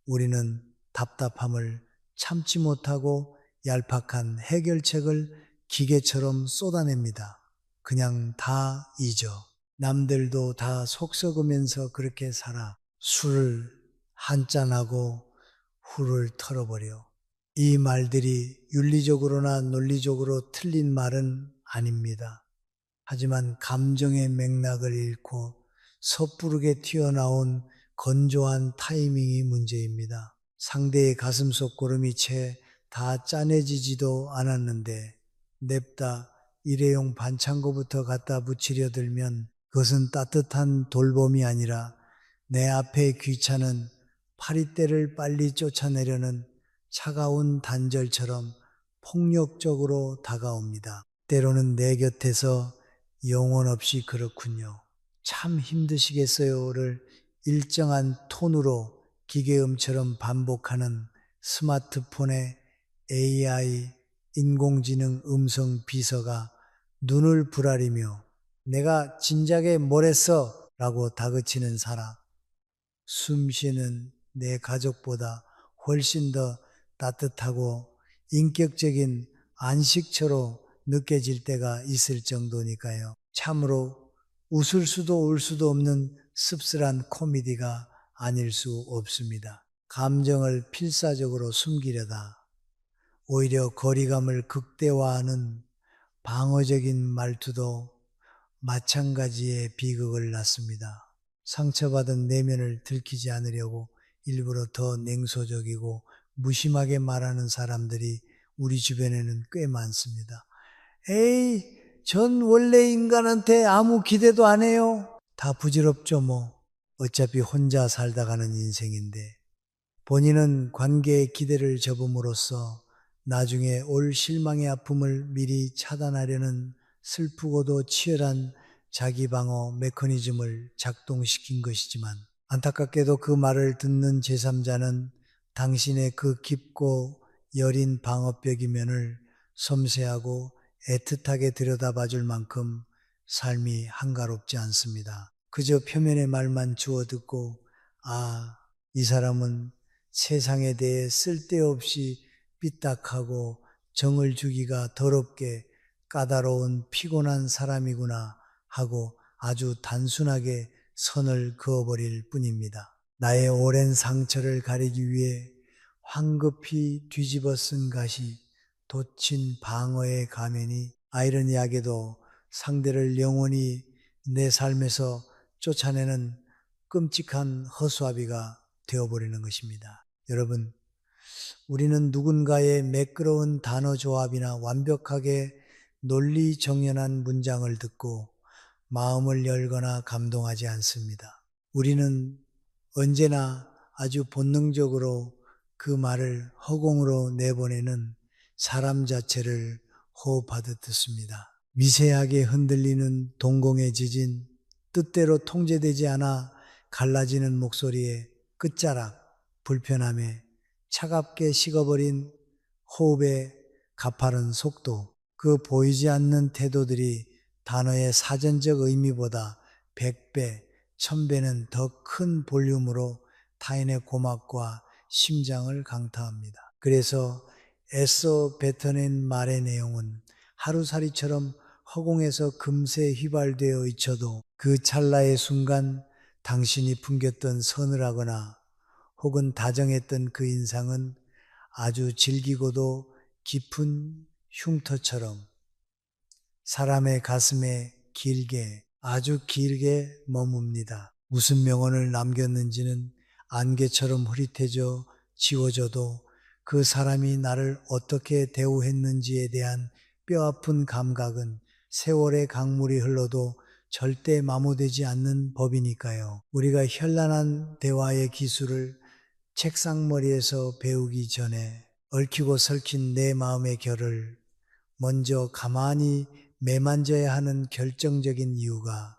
우리는 답답함을 참지 못하고 얄팍한 해결책을 기계처럼 쏟아냅니다. 그냥 다 잊어. 남들도 다 속 썩으면서 그렇게 살아. 술을 한잔하고 후를 털어버려. 이 말들이 윤리적으로나 논리적으로 틀린 말은 아닙니다. 하지만 감정의 맥락을 잃고 섣부르게 튀어나온 건조한 타이밍이 문제입니다. 상대의 가슴속 고름이 채 다 짜내지지도 않았는데 냅다 일회용 반창고부터 갖다 붙이려 들면 그것은 따뜻한 돌봄이 아니라 내 앞에 귀찮은 파리떼를 빨리 쫓아내려는 차가운 단절처럼 폭력적으로 다가옵니다. 때로는 내 곁에서 영혼 없이 그렇군요. 참 힘드시겠어요를 일정한 톤으로 기계음처럼 반복하는 스마트폰의 AI 인공지능 음성 비서가 눈을 부라리며 내가 진작에 뭘 했어? 라고 다그치는 사람. 숨 쉬는 내 가족보다 훨씬 더 따뜻하고 인격적인 안식처로 느껴질 때가 있을 정도니까요. 참으로 웃을 수도 울 수도 없는 씁쓸한 코미디가 아닐 수 없습니다. 감정을 필사적으로 숨기려다 오히려 거리감을 극대화하는 방어적인 말투도 마찬가지의 비극을 낳습니다. 상처받은 내면을 들키지 않으려고 일부러 더 냉소적이고 무심하게 말하는 사람들이 우리 주변에는 꽤 많습니다. 에이, 전 원래 인간한테 아무 기대도 안 해요. 다 부질없죠, 뭐. 어차피 혼자 살다 가는 인생인데. 본인은 관계의 기대를 접음으로써 나중에 올 실망의 아픔을 미리 차단하려는 슬프고도 치열한 자기방어 메커니즘을 작동시킨 것이지만 안타깝게도 그 말을 듣는 제3자는 당신의 그 깊고 여린 방어벽이면을 섬세하고 애틋하게 들여다봐줄 만큼 삶이 한가롭지 않습니다. 그저 표면의 말만 주워 듣고 이 사람은 세상에 대해 쓸데없이 삐딱하고 정을 주기가 더럽게 까다로운 피곤한 사람이구나 하고 아주 단순하게 선을 그어버릴 뿐입니다. 나의 오랜 상처를 가리기 위해 황급히 뒤집어 쓴 가시, 돋친 방어의 가면이 아이러니하게도 상대를 영원히 내 삶에서 쫓아내는 끔찍한 허수아비가 되어버리는 것입니다. 여러분, 우리는 누군가의 매끄러운 단어 조합이나 완벽하게 논리 정연한 문장을 듣고 마음을 열거나 감동하지 않습니다. 우리는 언제나 아주 본능적으로 그 말을 허공으로 내보내는 사람 자체를 호흡하듯 듣습니다. 미세하게 흔들리는 동공의 지진, 뜻대로 통제되지 않아 갈라지는 목소리에 끝자락, 불편함에 차갑게 식어버린 호흡의 가파른 속도, 그 보이지 않는 태도들이 단어의 사전적 의미보다 100배, 1000배는 더 큰 볼륨으로 타인의 고막과 심장을 강타합니다. 그래서 애써 뱉어낸 말의 내용은 하루살이처럼 허공에서 금세 휘발되어 잊혀도 그 찰나의 순간 당신이 풍겼던 서늘하거나 혹은 다정했던 그 인상은 아주 질기고도 깊은 흉터처럼 사람의 가슴에 길게, 아주 길게 머뭅니다. 무슨 명언을 남겼는지는 안개처럼 흐릿해져 지워져도 그 사람이 나를 어떻게 대우했는지에 대한 뼈아픈 감각은 세월의 강물이 흘러도 절대 마모되지 않는 법이니까요. 우리가 현란한 대화의 기술을 책상머리에서 배우기 전에 얽히고 설킨 내 마음의 결을 먼저 가만히 매만져야 하는 결정적인 이유가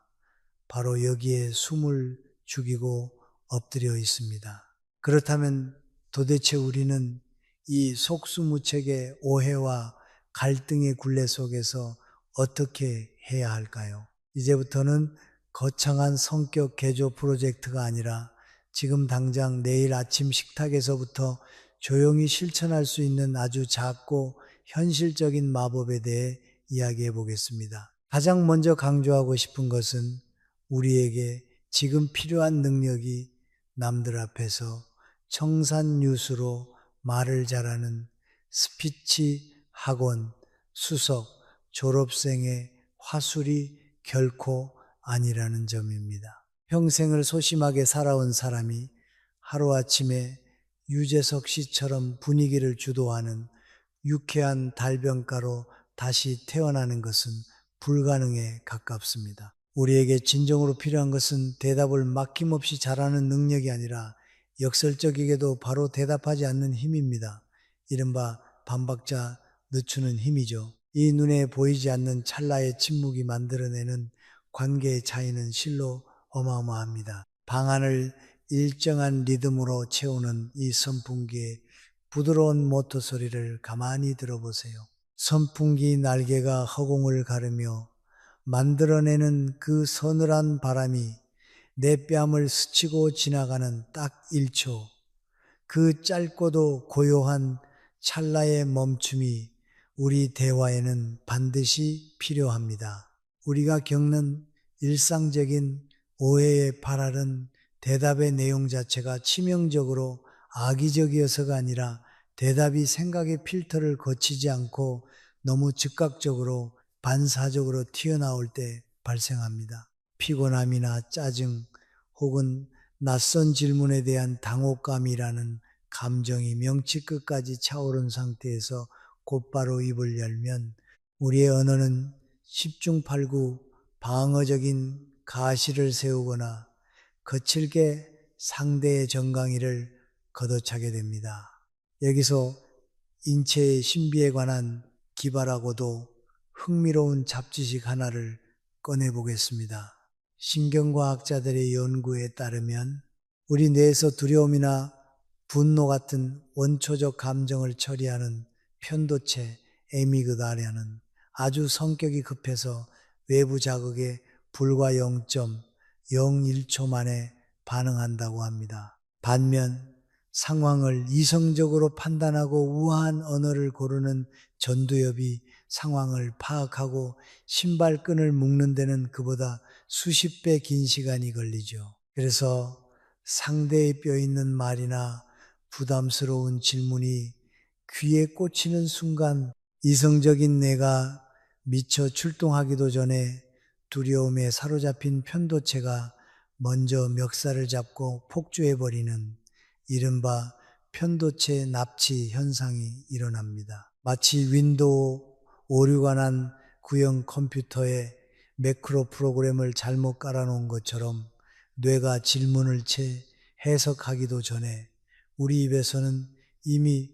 바로 여기에 숨을 죽이고 엎드려 있습니다. 그렇다면 도대체 우리는 이 속수무책의 오해와 갈등의 굴레 속에서 어떻게 해야 할까요? 이제부터는 거창한 성격 개조 프로젝트가 아니라 지금 당장 내일 아침 식탁에서부터 조용히 실천할 수 있는 아주 작고 현실적인 마법에 대해 이야기해 보겠습니다. 가장 먼저 강조하고 싶은 것은 우리에게 지금 필요한 능력이 남들 앞에서 청산유수로 말을 잘하는 스피치 학원 수석 졸업생의 화술이 결코 아니라는 점입니다. 평생을 소심하게 살아온 사람이 하루아침에 유재석 씨처럼 분위기를 주도하는 유쾌한 달변가로 다시 태어나는 것은 불가능에 가깝습니다. 우리에게 진정으로 필요한 것은 대답을 막힘없이 잘하는 능력이 아니라 역설적이게도 바로 대답하지 않는 힘입니다. 이른바 반박자 늦추는 힘이죠. 이 눈에 보이지 않는 찰나의 침묵이 만들어내는 관계의 차이는 실로 어마어마합니다. 방안을 일정한 리듬으로 채우는 이 선풍기의 부드러운 모터 소리를 가만히 들어보세요. 선풍기 날개가 허공을 가르며 만들어내는 그 서늘한 바람이 내 뺨을 스치고 지나가는 딱 1초, 그 짧고도 고요한 찰나의 멈춤이 우리 대화에는 반드시 필요합니다. 우리가 겪는 일상적인 오해의 발랄은 대답의 내용 자체가 치명적으로 악의적이어서가 아니라 대답이 생각의 필터를 거치지 않고 너무 즉각적으로 반사적으로 튀어나올 때 발생합니다. 피곤함이나 짜증 혹은 낯선 질문에 대한 당혹감이라는 감정이 명치 끝까지 차오른 상태에서 곧바로 입을 열면 우리의 언어는 10중8구 방어적인 가시를 세우거나 거칠게 상대의 정강이를 걷어차게 됩니다. 여기서 인체의 신비에 관한 기발하고도 흥미로운 잡지식 하나를 꺼내보겠습니다. 신경과학자들의 연구에 따르면 우리 뇌에서 두려움이나 분노 같은 원초적 감정을 처리하는 편도체 에미그달라는 아주 성격이 급해서 외부 자극에 불과 0.01초 만에 반응한다고 합니다. 반면 상황을 이성적으로 판단하고 우아한 언어를 고르는 전두엽이 상황을 파악하고 신발끈을 묶는 데는 그보다 수십 배 긴 시간이 걸리죠. 그래서 상대의 뼈 있는 말이나 부담스러운 질문이 귀에 꽂히는 순간 이성적인 내가 미처 출동하기도 전에 두려움에 사로잡힌 편도체가 먼저 멱살을 잡고 폭주해버리는 이른바 편도체 납치 현상이 일어납니다. 마치 윈도우 오류가 난 구형 컴퓨터에 매크로 프로그램을 잘못 깔아놓은 것처럼 뇌가 질문을 채 해석하기도 전에 우리 입에서는 이미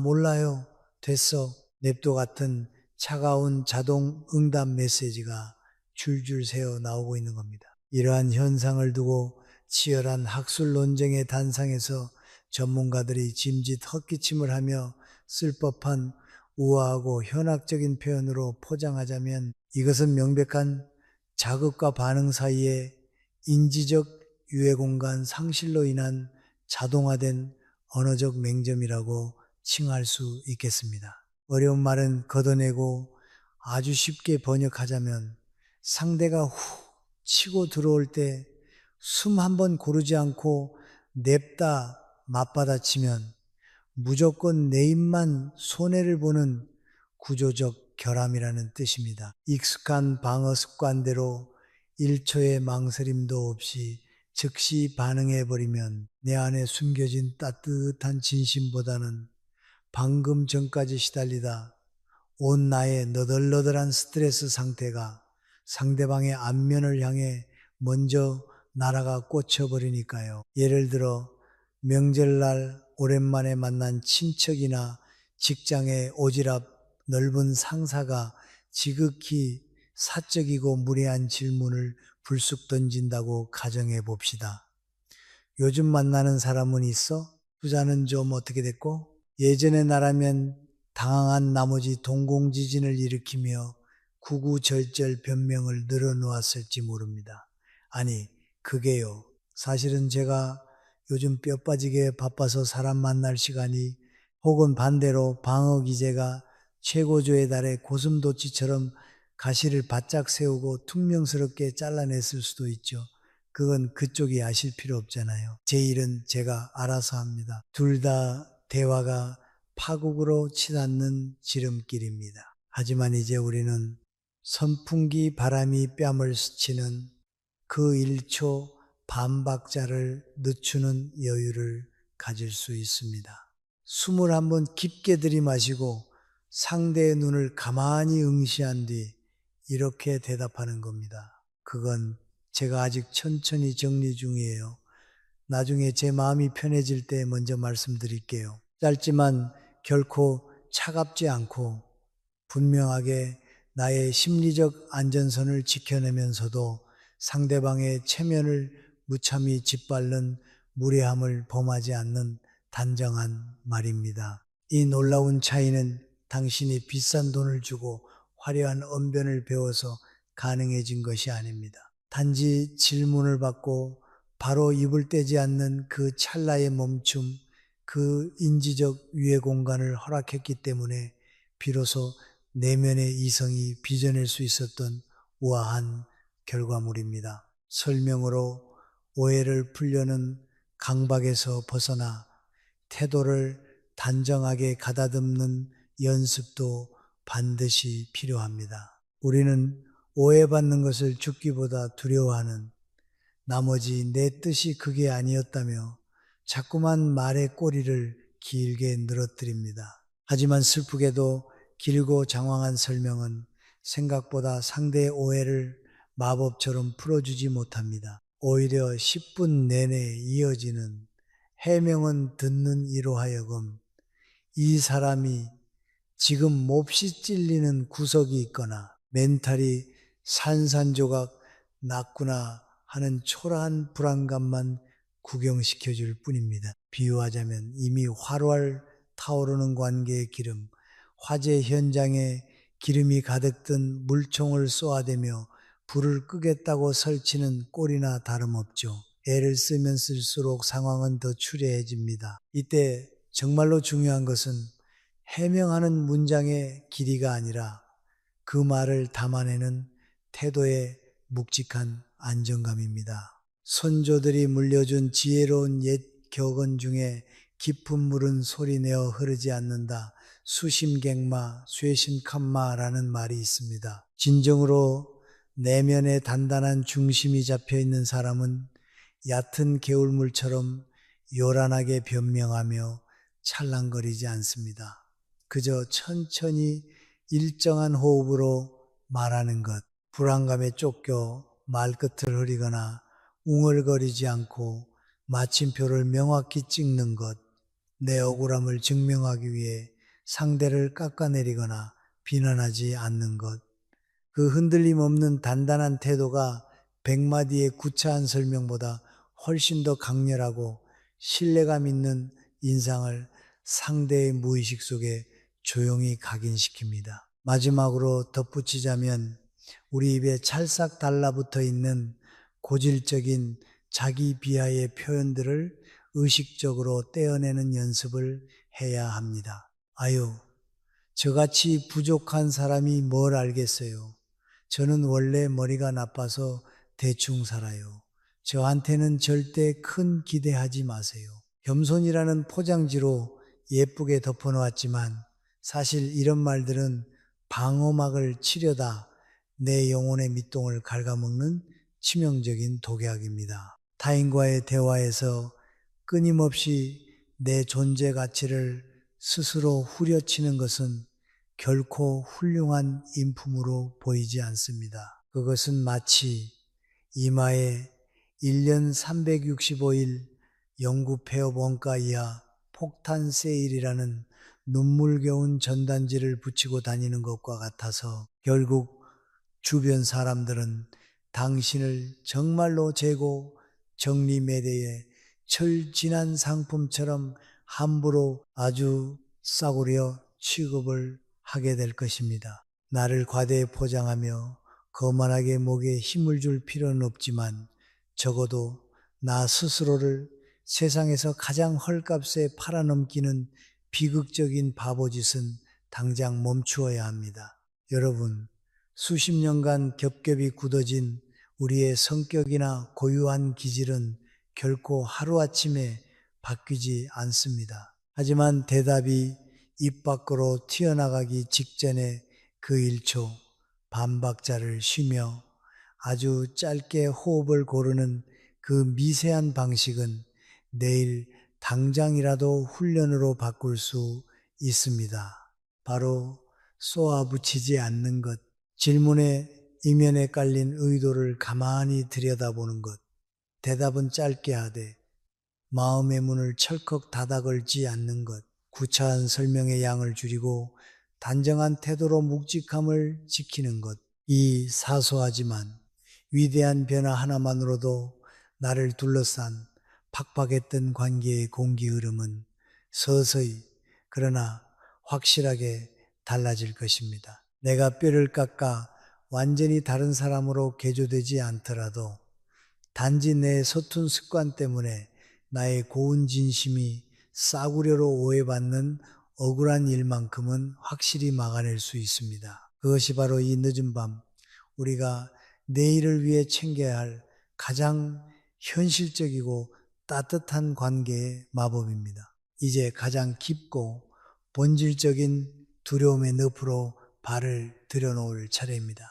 몰라요, 됐어, 냅도 같은 차가운 자동 응답 메시지가 줄줄 새어 나오고 있는 겁니다. 이러한 현상을 두고 치열한 학술 논쟁의 단상에서 전문가들이 짐짓 헛기침을 하며 쓸 법한 우아하고 현학적인 표현으로 포장하자면 이것은 명백한 자극과 반응 사이에 인지적 유해 공간 상실로 인한 자동화된 언어적 맹점이라고 칭할 수 있겠습니다. 어려운 말은 걷어내고 아주 쉽게 번역하자면 상대가 후 치고 들어올 때 숨 한 번 고르지 않고 냅다 맞받아치면 무조건 내 입만 손해를 보는 구조적 결함이라는 뜻입니다. 익숙한 방어 습관대로 1초의 망설임도 없이 즉시 반응해버리면 내 안에 숨겨진 따뜻한 진심보다는 방금 전까지 시달리다 온 나의 너덜너덜한 스트레스 상태가 상대방의 안면을 향해 먼저 날아가 꽂혀버리니까요. 예를 들어 명절날 오랜만에 만난 친척이나 직장의 오지랖 넓은 상사가 지극히 사적이고 무례한 질문을 불쑥 던진다고 가정해 봅시다. 요즘 만나는 사람은 있어? 투자는 좀 어떻게 됐고? 예전의 나라면 당황한 나머지 동공지진을 일으키며 구구절절 변명을 늘어놓았을지 모릅니다. 아니, 그게요. 사실은 제가 요즘 뼈 빠지게 바빠서 사람 만날 시간이 혹은 반대로 방어 기제가 최고조에 달해 고슴도치처럼 가시를 바짝 세우고 퉁명스럽게 잘라냈을 수도 있죠. 그건 그쪽이 아실 필요 없잖아요. 제 일은 제가 알아서 합니다. 둘 다 대화가 파국으로 치닫는 지름길입니다. 하지만 이제 우리는 선풍기 바람이 뺨을 스치는 그 1초 반박자를 늦추는 여유를 가질 수 있습니다. 숨을 한번 깊게 들이마시고 상대의 눈을 가만히 응시한 뒤 이렇게 대답하는 겁니다. 그건 제가 아직 천천히 정리 중이에요. 나중에 제 마음이 편해질 때 먼저 말씀드릴게요. 짧지만 결코 차갑지 않고 분명하게 나의 심리적 안전선을 지켜내면서도 상대방의 체면을 무참히 짓밟는 무례함을 범하지 않는 단정한 말입니다. 이 놀라운 차이는 당신이 비싼 돈을 주고 화려한 언변을 배워서 가능해진 것이 아닙니다. 단지 질문을 받고 바로 입을 떼지 않는 그 찰나의 멈춤, 그 인지적 유해 공간을 허락했기 때문에 비로소 내면의 이성이 빚어낼 수 있었던 우아한 결과물입니다. 설명으로 오해를 풀려는 강박에서 벗어나 태도를 단정하게 가다듬는 연습도 반드시 필요합니다. 우리는 오해받는 것을 죽기보다 두려워하는 나머지 내 뜻이 그게 아니었다며 자꾸만 말의 꼬리를 길게 늘어뜨립니다. 하지만 슬프게도 길고 장황한 설명은 생각보다 상대의 오해를 마법처럼 풀어주지 못합니다. 오히려 10분 내내 이어지는 해명은 듣는 이로 하여금 이 사람이 지금 몹시 찔리는 구석이 있거나 멘탈이 산산조각 났구나 하는 초라한 불안감만 구경시켜 줄 뿐입니다. 비유하자면 이미 활활 타오르는 관계의 기름, 화재 현장에 기름이 가득 든 물총을 쏘아대며 불을 끄겠다고 설치는 꼴이나 다름없죠. 애를 쓰면 쓸수록 상황은 더 추레해집니다. 이때 정말로 중요한 것은 해명하는 문장의 길이가 아니라 그 말을 담아내는 태도의 묵직한 안정감입니다. 선조들이 물려준 지혜로운 옛 격언 중에 깊은 물은 소리내어 흐르지 않는다. 수심갱마, 쇠신칸마라는 말이 있습니다. 진정으로 내면에 단단한 중심이 잡혀 있는 사람은 얕은 개울물처럼 요란하게 변명하며 찰랑거리지 않습니다. 그저 천천히 일정한 호흡으로 말하는 것, 불안감에 쫓겨 말끝을 흐리거나 웅얼거리지 않고 마침표를 명확히 찍는 것, 내 억울함을 증명하기 위해 상대를 깎아내리거나 비난하지 않는 것, 그 흔들림 없는 단단한 태도가 100마디의 구차한 설명보다 훨씬 더 강렬하고 신뢰감 있는 인상을 상대의 무의식 속에 조용히 각인시킵니다. 마지막으로 덧붙이자면 우리 입에 찰싹 달라붙어 있는 고질적인 자기 비하의 표현들을 의식적으로 떼어내는 연습을 해야 합니다. 아유, 저같이 부족한 사람이 뭘 알겠어요. 저는 원래 머리가 나빠서 대충 살아요. 저한테는 절대 큰 기대하지 마세요. 겸손이라는 포장지로 예쁘게 덮어놓았지만 사실 이런 말들은 방어막을 치려다 내 영혼의 밑동을 갉아먹는 치명적인 독약입니다. 타인과의 대화에서 끊임없이 내 존재 가치를 스스로 후려치는 것은 결코 훌륭한 인품으로 보이지 않습니다. 그것은 마치 이마에 1년 365일 영구 폐업 원가 이하 폭탄 세일이라는 눈물겨운 전단지를 붙이고 다니는 것과 같아서 결국 주변 사람들은 당신을 정말로 재고 정리매대의 철진한 상품처럼 함부로 아주 싸구려 취급을 하게 될 것입니다. 나를 과대히 포장하며 거만하게 목에 힘을 줄 필요는 없지만 적어도 나 스스로를 세상에서 가장 헐값에 팔아넘기는 비극적인 바보짓은 당장 멈추어야 합니다. 여러분, 수십 년간 겹겹이 굳어진 우리의 성격이나 고유한 기질은 결코 하루아침에 바뀌지 않습니다. 하지만 대답이 입 밖으로 튀어나가기 직전에 그 1초 반박자를 쉬며 아주 짧게 호흡을 고르는 그 미세한 방식은 내일 당장이라도 훈련으로 바꿀 수 있습니다. 바로 쏘아붙이지 않는 것, 질문의 이면에 깔린 의도를 가만히 들여다보는 것, 대답은 짧게 하되 마음의 문을 철컥 닫아 걸지 않는 것, 구차한 설명의 양을 줄이고 단정한 태도로 묵직함을 지키는 것, 이 사소하지만 위대한 변화 하나만으로도 나를 둘러싼 팍팍했던 관계의 공기 흐름은 서서히 그러나 확실하게 달라질 것입니다. 내가 뼈를 깎아 완전히 다른 사람으로 개조되지 않더라도 단지 내 서툰 습관 때문에 나의 고운 진심이 싸구려로 오해받는 억울한 일만큼은 확실히 막아낼 수 있습니다. 그것이 바로 이 늦은 밤 우리가 내일을 위해 챙겨야 할 가장 현실적이고 따뜻한 관계의 마법입니다. 이제 가장 깊고 본질적인 두려움의 늪으로 발을 들여놓을 차례입니다.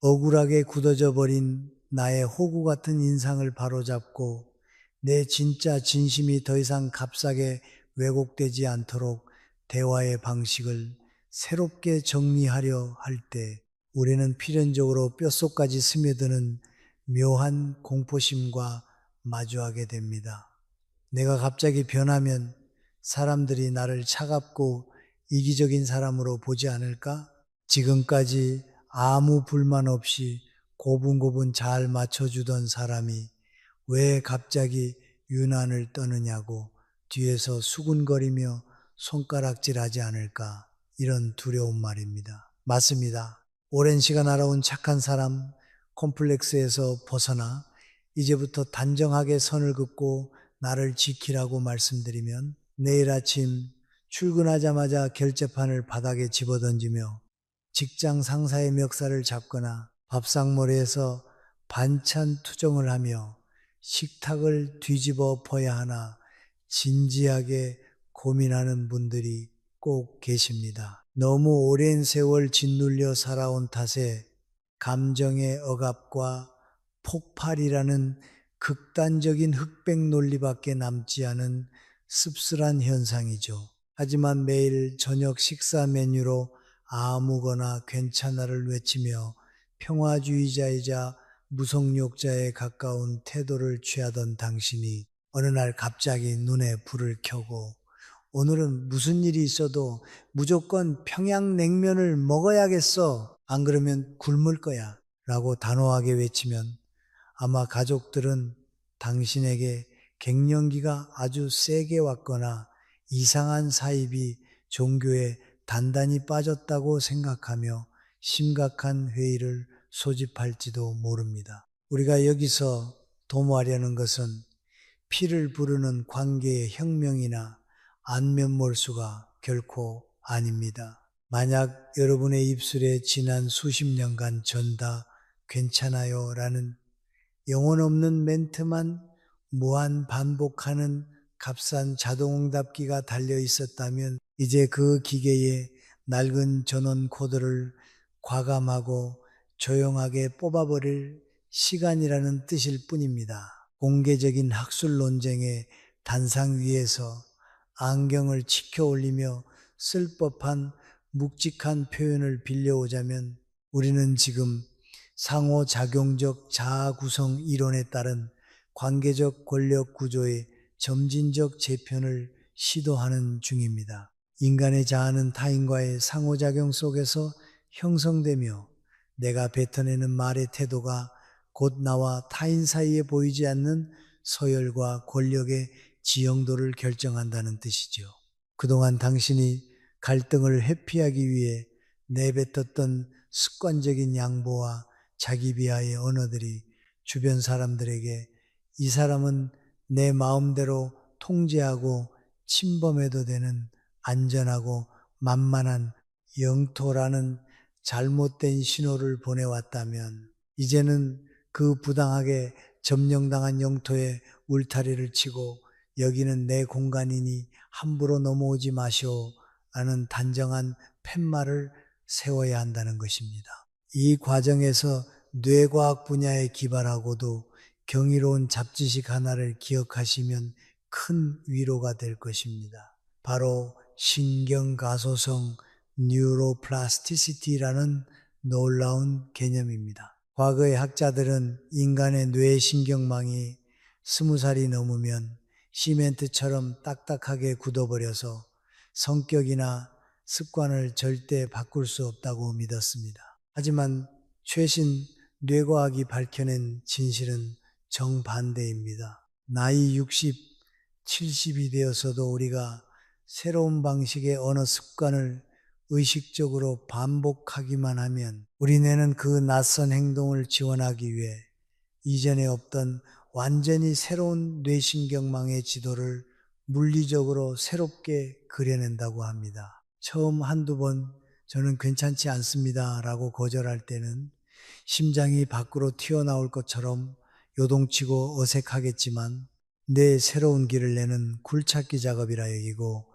억울하게 굳어져 버린 나의 호구 같은 인상을 바로잡고 내 진짜 진심이 더 이상 값싸게 왜곡되지 않도록 대화의 방식을 새롭게 정리하려 할 때 우리는 필연적으로 뼛속까지 스며드는 묘한 공포심과 마주하게 됩니다. 내가 갑자기 변하면 사람들이 나를 차갑고 이기적인 사람으로 보지 않을까? 지금까지 아무 불만 없이 고분고분 잘 맞춰주던 사람이 왜 갑자기 유난을 떠느냐고 뒤에서 수군거리며 손가락질하지 않을까? 이런 두려운 말입니다. 맞습니다. 오랜 시간 알아온 착한 사람 콤플렉스에서 벗어나 이제부터 단정하게 선을 긋고 나를 지키라고 말씀드리면 내일 아침 출근하자마자 결제판을 바닥에 집어던지며 직장 상사의 멱살을 잡거나 밥상머리에서 반찬 투정을 하며 식탁을 뒤집어 엎어야 하나 진지하게 고민하는 분들이 꼭 계십니다. 너무 오랜 세월 짓눌려 살아온 탓에 감정의 억압과 폭발이라는 극단적인 흑백 논리밖에 남지 않은 씁쓸한 현상이죠. 하지만 매일 저녁 식사 메뉴로 아무거나 괜찮아를 외치며 평화주의자이자 무성욕자에 가까운 태도를 취하던 당신이 어느 날 갑자기 눈에 불을 켜고 오늘은 무슨 일이 있어도 무조건 평양냉면을 먹어야겠어. 안 그러면 굶을 거야. 라고 단호하게 외치면 아마 가족들은 당신에게 갱년기가 아주 세게 왔거나 이상한 사입이 종교에 단단히 빠졌다고 생각하며 심각한 회의를 소집할지도 모릅니다. 우리가 여기서 도모하려는 것은 피를 부르는 관계의 혁명이나 안면몰수가 결코 아닙니다. 만약 여러분의 입술에 지난 수십 년간 전다 괜찮아요 라는 영혼 없는 멘트만 무한 반복하는 값싼 자동응답기가 달려 있었다면 이제 그 기계의 낡은 전원 코드를 과감하고 조용하게 뽑아버릴 시간이라는 뜻일 뿐입니다. 공개적인 학술 논쟁의 단상 위에서 안경을 치켜 올리며 쓸 법한 묵직한 표현을 빌려오자면 우리는 지금 상호작용적 자아구성 이론에 따른 관계적 권력 구조의 점진적 재편을 시도하는 중입니다. 인간의 자아는 타인과의 상호작용 속에서 형성되며 내가 뱉어내는 말의 태도가 곧 나와 타인 사이에 보이지 않는 서열과 권력의 지형도를 결정한다는 뜻이죠. 그동안 당신이 갈등을 회피하기 위해 내뱉었던 습관적인 양보와 자기 비하의 언어들이 주변 사람들에게 이 사람은 내 마음대로 통제하고 침범해도 되는 안전하고 만만한 영토라는 잘못된 신호를 보내왔다면 이제는 그 부당하게 점령당한 영토에 울타리를 치고 여기는 내 공간이니 함부로 넘어오지 마시오 라는 단정한 팻말을 세워야 한다는 것입니다. 이 과정에서 뇌과학 분야에 기발하고도 경이로운 잡지식 하나를 기억하시면 큰 위로가 될 것입니다. 바로 신경가소성 뉴로플라스티시티라는 놀라운 개념입니다. 과거의 학자들은 인간의 뇌신경망이 20살이 넘으면 시멘트처럼 딱딱하게 굳어버려서 성격이나 습관을 절대 바꿀 수 없다고 믿었습니다. 하지만 최신 뇌과학이 밝혀낸 진실은 정반대입니다. 나이 60, 70이 되어서도 우리가 새로운 방식의 언어 습관을 의식적으로 반복하기만 하면 우리 뇌는 그 낯선 행동을 지원하기 위해 이전에 없던 완전히 새로운 뇌신경망의 지도를 물리적으로 새롭게 그려낸다고 합니다. 처음 한두 번 저는 괜찮지 않습니다 라고 거절할 때는 심장이 밖으로 튀어나올 것처럼 요동치고 어색하겠지만 내 새로운 길을 내는 굴착기 작업이라 여기고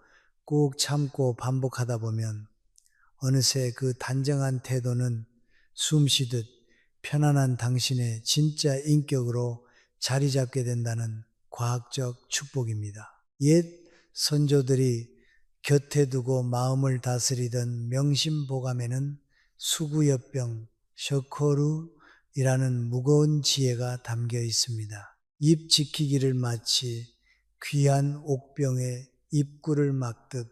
꾹 참고 반복하다 보면 어느새 그 단정한 태도는 숨쉬듯 편안한 당신의 진짜 인격으로 자리 잡게 된다는 과학적 축복입니다. 옛 선조들이 곁에 두고 마음을 다스리던 명심보감에는 수구엽병, 셔커루이라는 무거운 지혜가 담겨 있습니다. 입 지키기를 마치 귀한 옥병에 입구를 막듯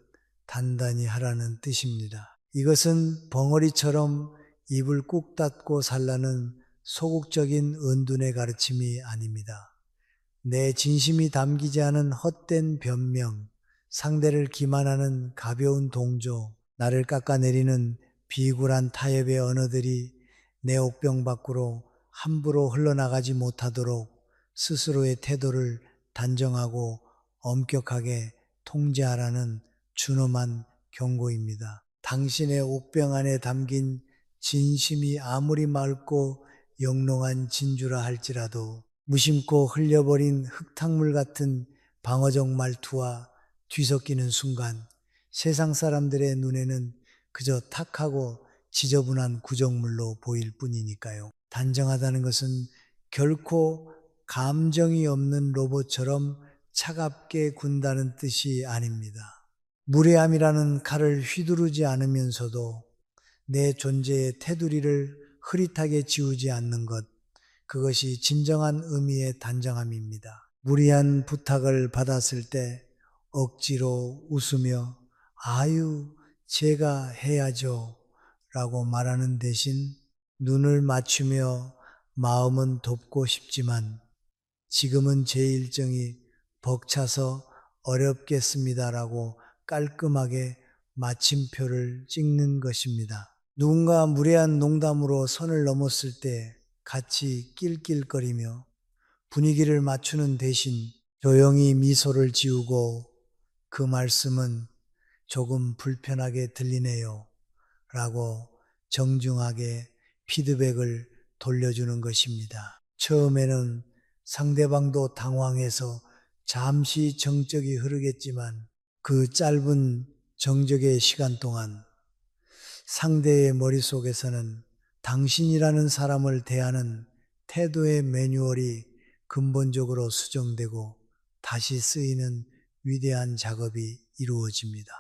단단히 하라는 뜻입니다. 이것은 벙어리처럼 입을 꾹 닫고 살라는 소극적인 은둔의 가르침이 아닙니다. 내 진심이 담기지 않은 헛된 변명, 상대를 기만하는 가벼운 동조, 나를 깎아내리는 비굴한 타협의 언어들이 내 옥병 밖으로 함부로 흘러나가지 못하도록 스스로의 태도를 단정하고 엄격하게 통제하라는 준엄한 경고입니다. 당신의 옥병 안에 담긴 진심이 아무리 맑고 영롱한 진주라 할지라도 무심코 흘려버린 흙탕물 같은 방어적 말투와 뒤섞이는 순간 세상 사람들의 눈에는 그저 탁하고 지저분한 구정물로 보일 뿐이니까요. 단정하다는 것은 결코 감정이 없는 로봇처럼 차갑게 군다는 뜻이 아닙니다. 무례함이라는 칼을 휘두르지 않으면서도 내 존재의 테두리를 흐릿하게 지우지 않는 것, 그것이 진정한 의미의 단정함입니다. 무리한 부탁을 받았을 때 억지로 웃으며 아유 제가 해야죠 라고 말하는 대신 눈을 맞추며 마음은 돕고 싶지만 지금은 제 일정이 벅차서 어렵겠습니다라고 깔끔하게 마침표를 찍는 것입니다. 누군가 무례한 농담으로 선을 넘었을 때 같이 낄낄거리며 분위기를 맞추는 대신 조용히 미소를 지우고 그 말씀은 조금 불편하게 들리네요 라고 정중하게 피드백을 돌려주는 것입니다. 처음에는 상대방도 당황해서 잠시 정적이 흐르겠지만 그 짧은 정적의 시간 동안 상대의 머릿속에서는 당신이라는 사람을 대하는 태도의 매뉴얼이 근본적으로 수정되고 다시 쓰이는 위대한 작업이 이루어집니다.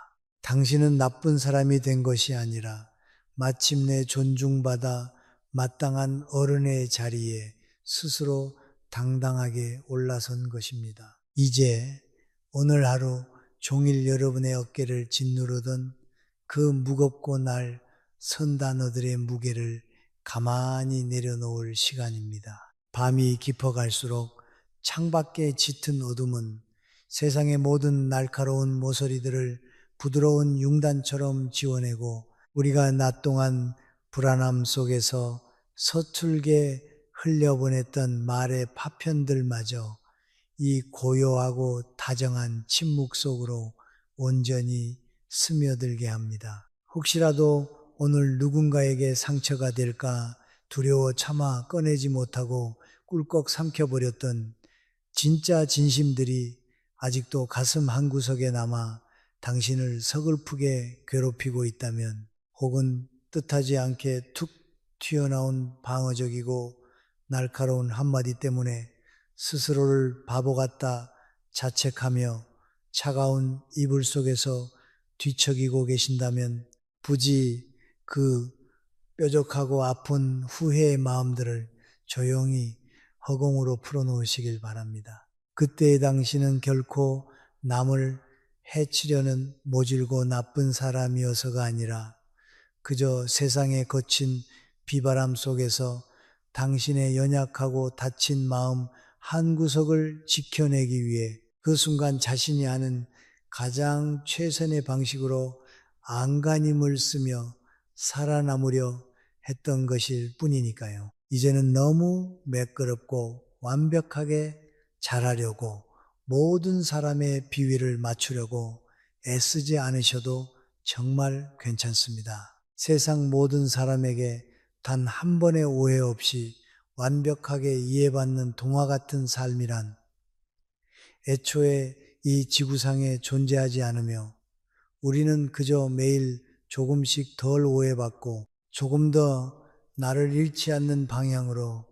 당신은 나쁜 사람이 된 것이 아니라 마침내 존중받아 마땅한 어른의 자리에 스스로 당당하게 올라선 것입니다. 이제 오늘 하루 종일 여러분의 어깨를 짓누르던 그 무겁고 날 선 단어들의 무게를 가만히 내려놓을 시간입니다. 밤이 깊어갈수록 창밖에 짙은 어둠은 세상의 모든 날카로운 모서리들을 부드러운 융단처럼 지워내고 우리가 낮 동안 불안함 속에서 서툴게 흘려보냈던 말의 파편들마저 이 고요하고 다정한 침묵 속으로 온전히 스며들게 합니다. 혹시라도 오늘 누군가에게 상처가 될까 두려워 차마 꺼내지 못하고 꿀꺽 삼켜버렸던 진짜 진심들이 아직도 가슴 한구석에 남아 당신을 서글프게 괴롭히고 있다면 혹은 뜻하지 않게 툭 튀어나온 방어적이고 날카로운 한마디 때문에 스스로를 바보 같다 자책하며 차가운 이불 속에서 뒤척이고 계신다면 부디 그 뾰족하고 아픈 후회의 마음들을 조용히 허공으로 풀어놓으시길 바랍니다. 그때의 당신은 결코 남을 해치려는 모질고 나쁜 사람이어서가 아니라 그저 세상의 거친 비바람 속에서 당신의 연약하고 다친 마음 한구석을 지켜내기 위해 그 순간 자신이 아는 가장 최선의 방식으로 안간힘을 쓰며 살아남으려 했던 것일 뿐이니까요. 이제는 너무 매끄럽고 완벽하게 잘하려고 모든 사람의 비위를 맞추려고 애쓰지 않으셔도 정말 괜찮습니다. 세상 모든 사람에게 단 한 번의 오해 없이 완벽하게 이해받는 동화 같은 삶이란 애초에 이 지구상에 존재하지 않으며 우리는 그저 매일 조금씩 덜 오해받고 조금 더 나를 잃지 않는 방향으로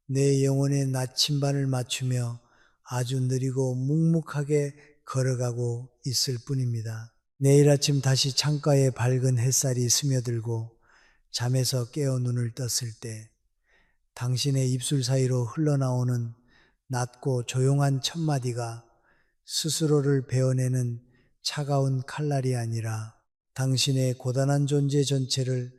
내 영혼의 나침반을 맞추며 아주 느리고 묵묵하게 걸어가고 있을 뿐입니다. 내일 아침 다시 창가에 밝은 햇살이 스며들고 잠에서 깨어 눈을 떴을 때 당신의 입술 사이로 흘러나오는 낮고 조용한 첫마디가 스스로를 베어내는 차가운 칼날이 아니라 당신의 고단한 존재 전체를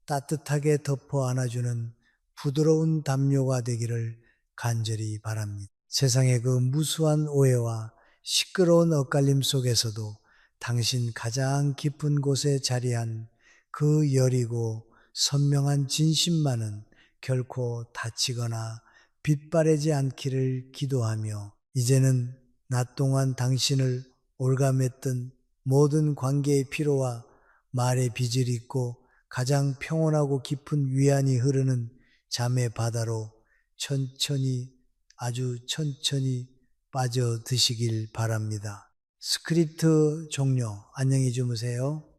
따뜻하게 덮어 안아주는 부드러운 담요가 되기를 간절히 바랍니다. 세상의 그 무수한 오해와 시끄러운 엇갈림 속에서도 당신 가장 깊은 곳에 자리한 그 여리고 선명한 진심만은 결코 다치거나 빗바래지 않기를 기도하며 이제는 낮 동안 당신을 올감했던 모든 관계의 피로와 말의 빚을 잊고 가장 평온하고 깊은 위안이 흐르는 잠의 바다로 천천히 아주 천천히 빠져드시길 바랍니다. 스크립트 종료. 안녕히 주무세요.